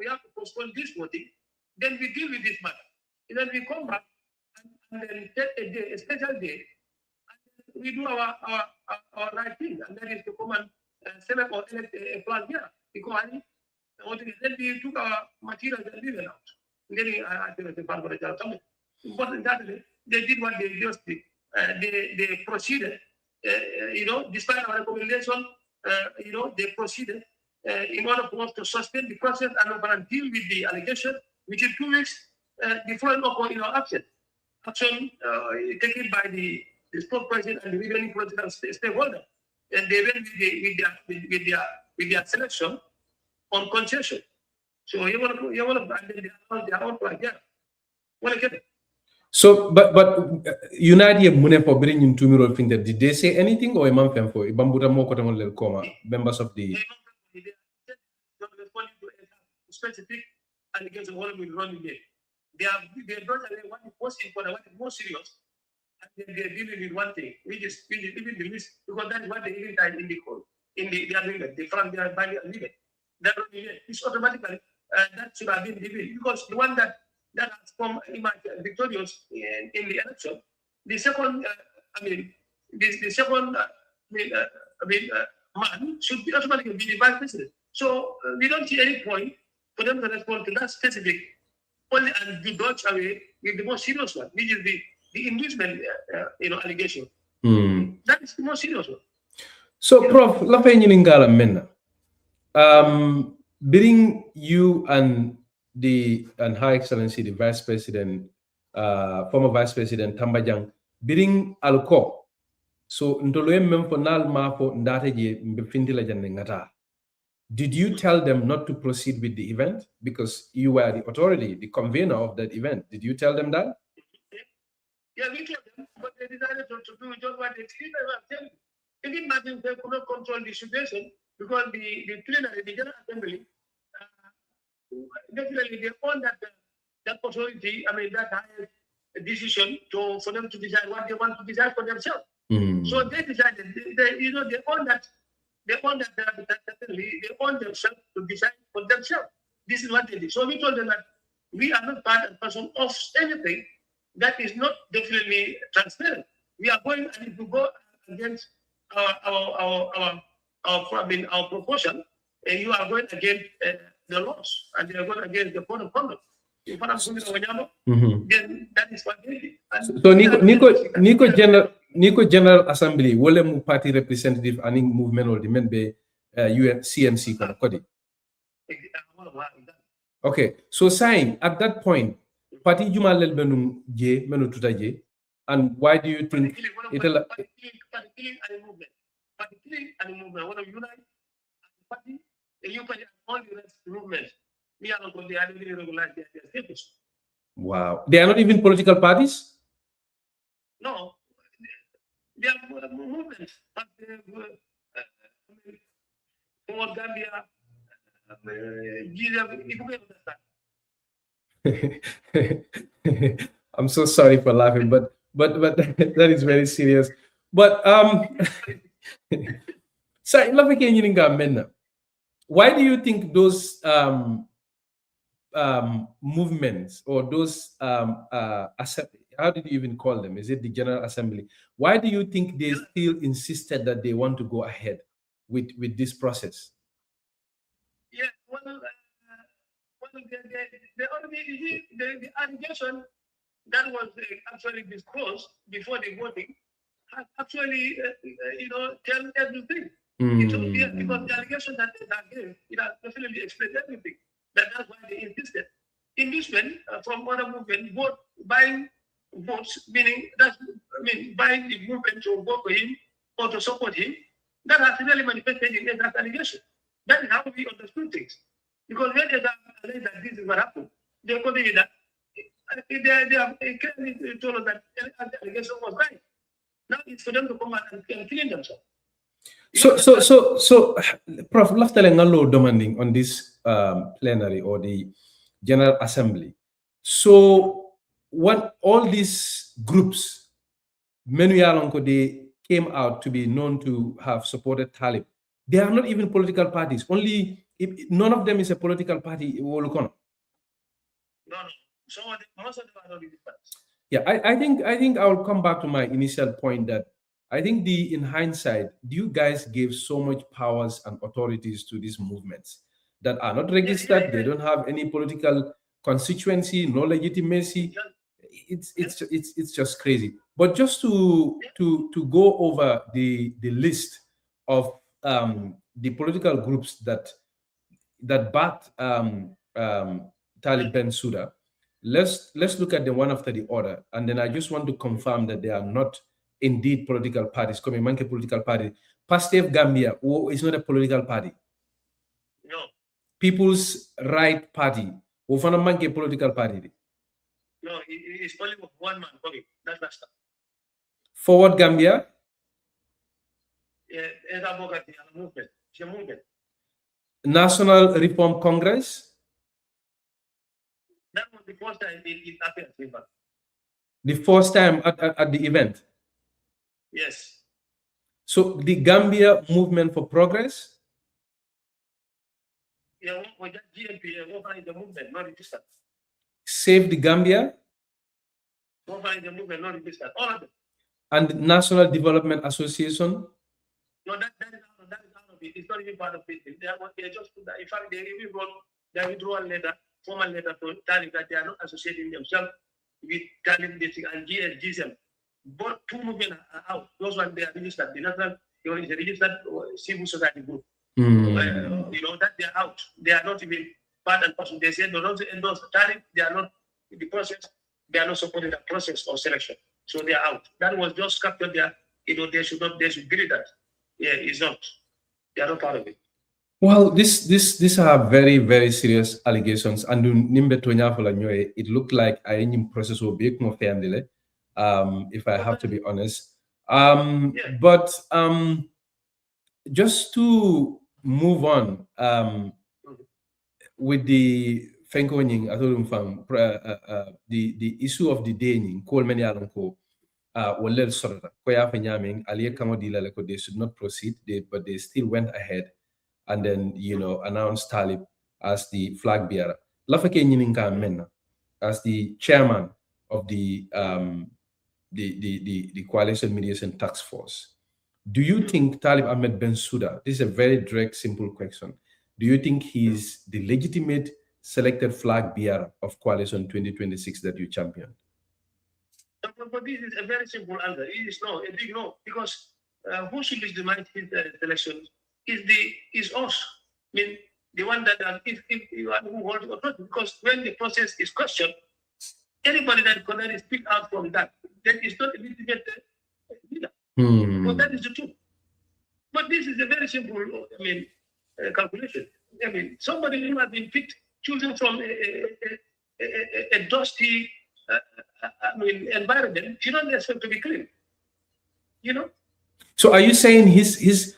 have to postpone this voting. Then we deal with this matter. And then we come back and then take a day, a special day, and we do our right thing, and that is to come and select or elect a flag bearer. Because then we took our materials and we went out. Then I think the part of the Jallow. But that they did what they just did. They proceeded, despite our recommendation, they proceeded in order for us to suspend the process and deal with the allegation, which in 2 weeks, the following up action taken by the spokesperson and the remaining political stakeholder, and they went with their selection on concession. So you want to their own flag, yeah. So, but United Mune for bringing to Miro Finder, did they say anything or Imam Femfo, Bambuda Mokotamol Koma, members of the specific allegations what will run again. They brought what is most important, what is more serious, and then they're dealing with one thing, which is even the list, because that's what they even tied in the code, in the agreement, the front their binding agreement. That is automatically that should have been revealed, because the one that has come victorious in the election, the second man should be automatically be the vice president. So we don't see any point for them to respond to that specific only and be dodged away with the most serious one, which is the inducement allegation. That is the most serious one. So, Prof, bidding you and Her Excellency the Vice President, former Vice President Tambajang, bidding alko. So ntoloye mempo nal mapo ndate je mbefindi la jande ngata. Did you tell them not to proceed with the event because you were the authority, the convener of that event? Did you tell them that? Yeah, we told them, but they decided to do just what they did. They didn't imagine they could not control the situation because the plenary, the General Assembly, definitely they own that authority, that higher decision for them to decide what they want to decide for themselves. So they decided, they own that. They own that they own themselves to decide for themselves. This is what they did. So we told them that we are not part and person of anything that is not definitely transparent. We are going, and if we go against our proportion, and you are going against the laws, and you are going against the code of conduct. Then that is what they did. So Nico Nico General Assembly, wole mu party representative and movement or the men be CMC kono kodi. Okay, so saying at that point, party Juma lel benum je menu tuta je, and why do you think it'll wow, they are not even political parties? No, they are movements. But Gambia, I'm so sorry for laughing, but that is very serious. But so why do you think those movements or those how did you even call them? Is it the General Assembly? Why do you think they still insisted that they want to go ahead with this process? Yeah, well, the allegation that was actually disclosed before the voting has actually, tell everything. Because the allegation that they gave, it has definitely explained everything. That's why they insisted. Inducement from other movement, vote buying votes, meaning buying the movement to vote for him or to support him, that has really manifested in that allegation. That is how we understood things. Because when they allege that this is what happened, they continue that they have clearly told us that the allegation was right. Now it's for them to come out and clean themselves. So, Prof, last demanding on this plenary or the General Assembly. So, what all these groups, Menuyalonko, they came out to be known to have supported Talib. They are not even political parties. None of them is a political party. No. Most of them are not even parties. Yeah, I think I will come back to my initial point that I think in hindsight, you guys gave so much powers and authorities to these movements that are not registered. They don't have any political constituency, no legitimacy. It's just crazy. But just to go over the list of the political groups that backed Talib Bensouda, let's look at them one after the other, and then I just want to confirm that they are not indeed political parties. Come manke political party. Pastef Gambia is not a political party. No. People's Right Party. Ofana manke political party. No, it's only one man. Okay, that's not stuff. Forward Gambia. It's a movement. National Reform Congress. That was the first time it happened. The first time at the event. Yes. So the Gambia Movement for Progress. Yeah, with that GNP, over the movement, not registered. Save the Gambia. Over the movement, not registered. All of them. And the National Development Association. No, that is out of it. It's not even part of it. They just put that. In fact, they even wrote their withdrawal letter, formal letter to Talib that they are not associating themselves with Talib and GSM. Both two movements are out. Those ones they are registered. The national is a registered civil society group. That they are out. They are not even part and parcel. They said they don't endorse Talib. They are not in the process. They are not supporting the process of selection. So they are out. That was just captured there. They should agree that. Yeah, it's not. They are not part of it. Well, these are very, very serious allegations. And it looked like I in process will be more fair, if I have to be honest. But just to move on with the the issue of the dating, they should not proceed, but they still went ahead and then announced Talib as the flag bearer. As the chairman of the Coalition Mediation Task Force. Do you think Talib Ahmed Bensouda, this is a very direct, simple question, do you think he's the legitimate selected flag bearer of Coalition 2026 that you championed? The but this is a very simple answer. It is no, a big no, because who should legitimize his election is us. I mean, the one that if you are who holds authority, because when the process is questioned, anybody that can speak out from that is not a legitimate leader. So that is the truth. But this is a very simple, I mean, calculation. I mean, somebody who has been picked, chosen from a dusty, environment, you don't expect to be clean. You know. So, are you saying his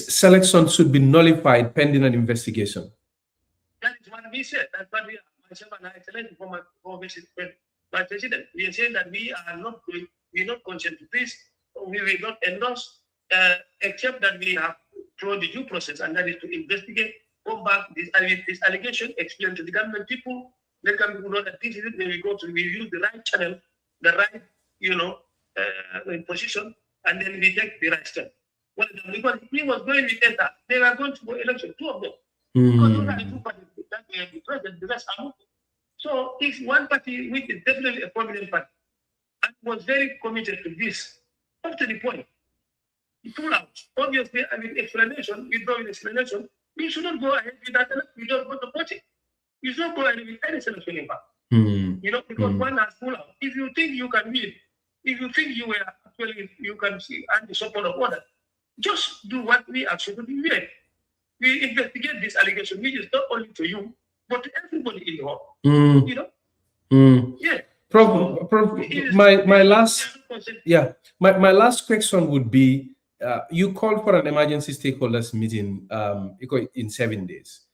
selection should be nullified pending an investigation? That is what we said. That's what myself and I selected for my president. We are saying that we are not consent to this. We will not endorse, except that we have through the due process, and that is to investigate, come back this allegation, explain to the government people, let government people know that this is it. Then we use the right channel, the right, position, and then we take the right step. Well, because he was going with ETA, they were going to go election, two of them. Because those are the two parties that were the president, the rest are moving. So if one party, which is definitely a prominent party, and was very committed to this, up to the point, he pulled out. Obviously, I mean, withdrawing explanation, we shouldn't go ahead with that. We don't go to voting. You shouldn't go ahead with any selection impact. Because one has pulled out. If you think you can win, if you think you were actually, you can see and the support of order, just do what we actually did. We investigate this allegation, which is not only to you, but to everybody in the hall. Yeah. Prof, my last question would be, you called for an emergency stakeholders meeting in 7 days.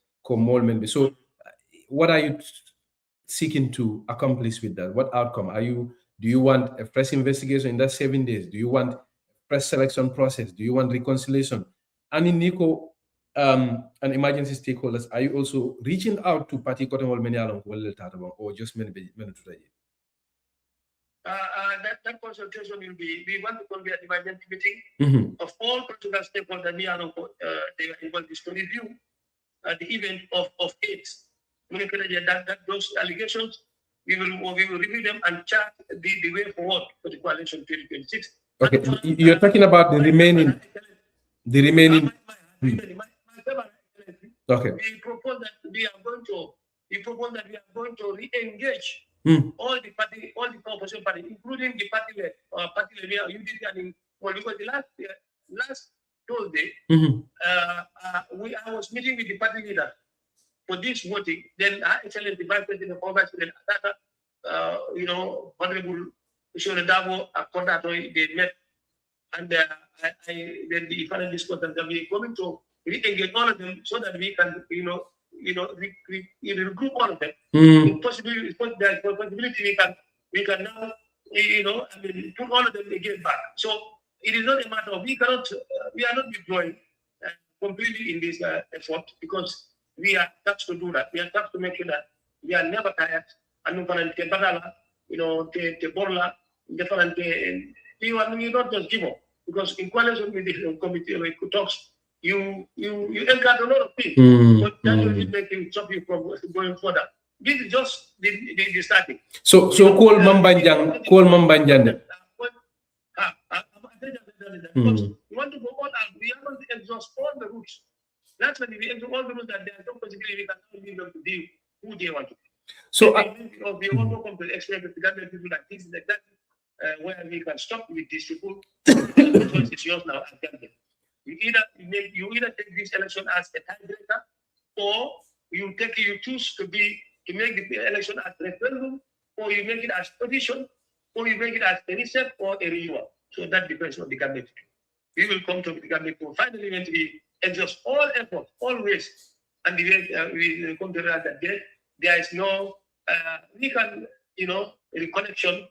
So what are you seeking to accomplish with that? What outcome do you want a fresh investigation in that 7 days? Do you want fresh selection process? Do you want reconciliation? And in Nico, an emergency stakeholders, are you also reaching out to party or just that consultation will be, we want to convene an emergency meeting of all political stakeholders they are able to review the event of AIDS. That those allegations, we will review them and chart the way forward for the coalition 2026. Okay, you're talking about the remaining. Okay. We propose that we are going to re-engage all the opposition parties, including the party leader, UDP, and because the last Thursday, I was meeting with the party leader for this voting. Then Excellency Vice President of Vice President Honorable Shona Dabo, they met, and then the final discussion that we are going to re-engage all of them so that we can, regroup all of them. Possibility we can now, put all of them again back. So it is not a matter of we are not withdrawing completely in this effort, because we are tasked to do that. We are tasked to make sure that we are never tired. And we not just give up, because in coalition with the committee, we could talk. You encounter a lot of things, but that doesn't make you stop you from going further. This is just the starting. So call Mbanjang. We want to go on and we are going to exhaust all the routes. That's when we exhaust all the routes that there is no possibility we can leave them to deal who they want to be. So we also come to explain to the government people that this is exactly where we can stop with these people. It's yours now as government. You either take this election as a tiebreaker, or you choose to make the election as referendum, or you make it as petition, or you make it as a reset or a renewal. So that depends on the government. We will come to the government to finally when we exhaust all effort, all ways, and we will come to that there is no we can reconnection,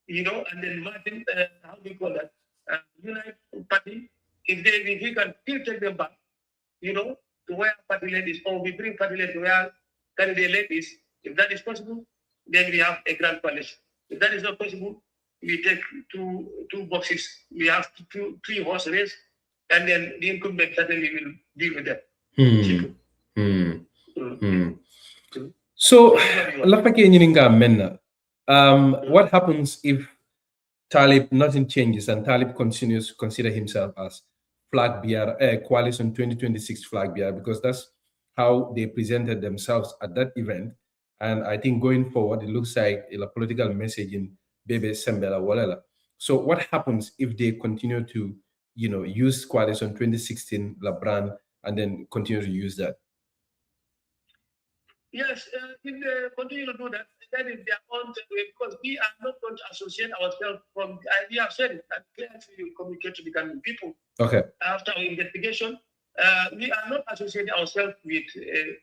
and then Martin, how do you call that? Unite party. If we can still take them back, to where party led is, or we bring party led to where candidate led is, if that is possible, then we have a grand coalition. If that is not possible, we take two boxes. We have three horse race, and then the incumbent certainly will deal with them. So, what happens if Talib, nothing changes, and Talib continues to consider himself as flag bearer, coalition 2026 flag bearer, because that's how they presented themselves at that event. And I think going forward, it looks like a political message in Bebe Sembela Walela. So what happens if they continue to, use coalition 2016 LeBron and then continue to use that? Yes, if they continue to do that, that is their own way, because we are not going to associate ourselves from, we have said it, and clearly communicate to the Gambian people. Okay. After our investigation, we are not associating ourselves with a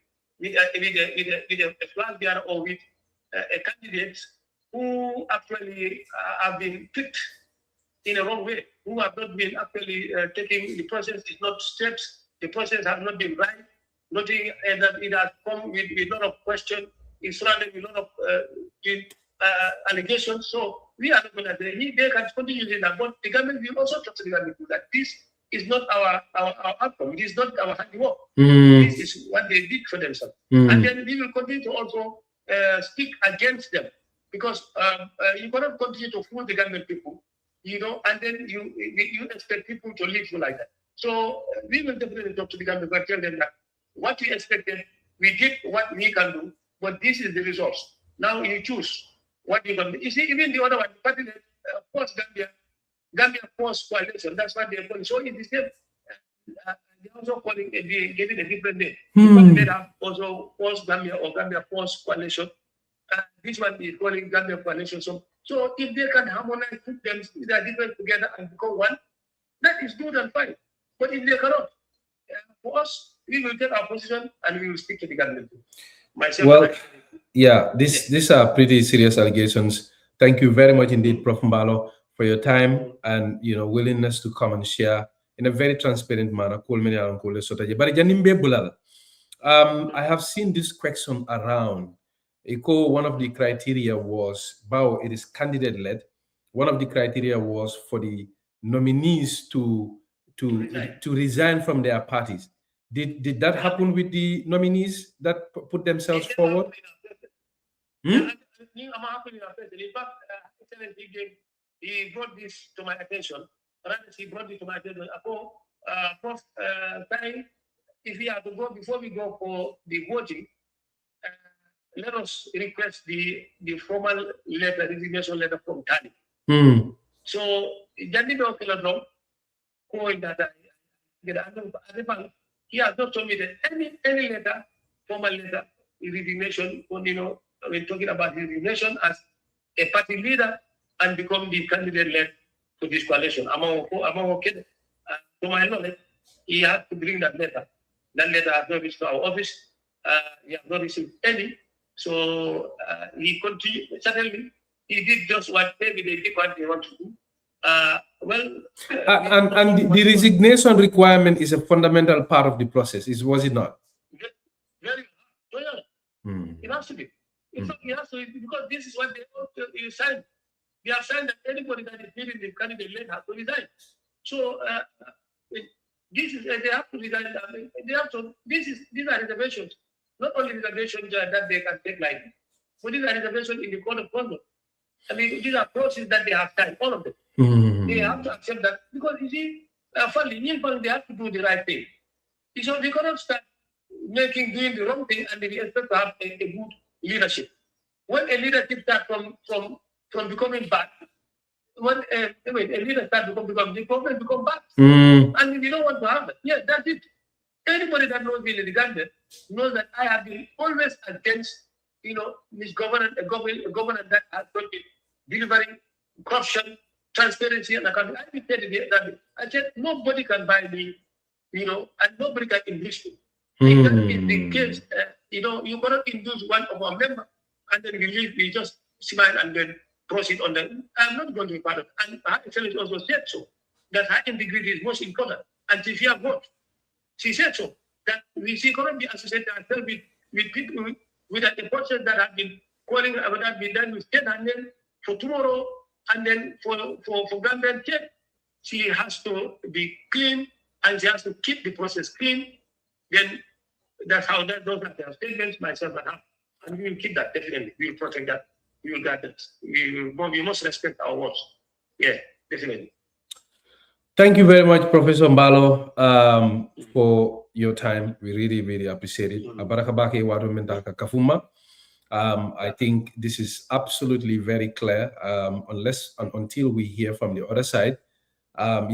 flag bearer or with a candidate who actually have been picked in a wrong way, who have not been actually taking, the process is not steps, the process has not been right, nothing, and that it has come with a lot of questions, it's surrounded with a lot of allegations. So we are not going to say, they can continue using that, but the government will also talk to the government that this is not our outcome, it is not our handiwork. This is what they did for themselves. And then we will continue to also speak against them, because you cannot continue to fool the government people, and then you expect people to live like that. So we will definitely talk to the government and tell them that what we expected, we did what we can do, but this is the results. Now you choose what you can do. You see, even the other one, party force Gambia force coalition, that's what they're calling. So it is them. They're also calling it, giving a different name. Because they have also force Gambia or Gambia force coalition. This one is calling Gambia coalition. So if they can harmonize, put them different together and become one, that is good and fine. But if they cannot, for us, we will take our position and we will stick to the government. These are pretty serious allegations. Thank you very much indeed, Prof. Mballow, for your time and willingness to come and share in a very transparent manner. I have seen this question around. One of the criteria was, it is candidate-led. One of the criteria was for the nominees to resign from their parties. Did that happen with the nominees that put themselves forward? In fact, he brought this to my attention. Prof, if we have to go, before we go for the voting, let us request the formal letter, resignation letter from Talib. So, he has not told me that any letter, formal letter, resignation, we're talking about his resignation as a party leader and become the candidate led to this coalition. To my knowledge, he had to bring that letter. That letter has not reached our office. He has not received any. So he continued. Certainly, he did just what maybe they did what they want to do. The resignation requirement is a fundamental part of the process, was it not? Very much. It has to be. In fact, it has to be, because this is what they signed. They have signed that anybody that is leading the candidate lane has to resign. So this is they have to resign. They have to. These are reservations. Not only reservations that they can take lightly, but these are reservations in the code of conduct. I mean, these are processes that they have signed, all of them. They have to accept that, because you see, finally, they have to do the right thing. So they cannot start doing the wrong thing and they expect to have a good leadership. When a leadership starts from becoming bad, when a leader starts becoming the problem become bad. And we don't want to have it. Yeah, that's it. Anybody that knows me in the government knows that I have been always against, misgovernance, a government that has not been delivering corruption, transparency, and accountability. I said nobody can buy me, and nobody can induce me. If that is the case, you cannot induce one of our members and then we just smile and then proceed on that. I'm not going to be part of it. And Her Excellency also said so, that high integrity is most important. And she has what? She said so, that we cannot be associated ourselves with people with a process that have been calling, that have been done with state, and then for tomorrow, and then for Gambian state, she has to be clean and she has to keep the process clean. Then that's how those are their statements, myself and her. And we will keep that, definitely. We will protect that. We will guard that. We must respect our words. Yeah, definitely. Thank you very much, Professor Mballow, for your time. We really appreciate it. I think this is absolutely very clear. Until we hear from the other side, are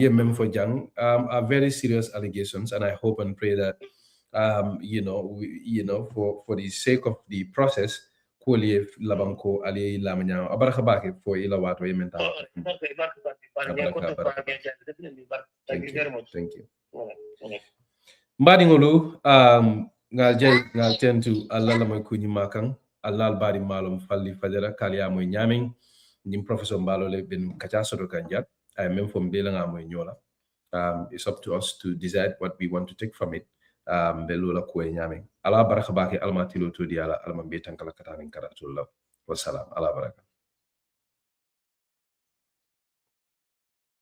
very serious allegations, and I hope and pray that for the sake of the process, labanko ali lamanya abaraka bake for ila wato yementa. Thank you very much. Thank you. Mbadingolu ngal tentu alala moy kunyi makang alal bari malum falli fajara kaliya moy nyaming nim Professor Mballow le ben kacha soto kanjat ay même fo mbela nga moy nyola. It's up to us to decide what we want to take from it. Belula kuwe nyaming ala baraka bake alma tilo to di ala alma betan kala katanin karatullah. Wassalam ala baraka.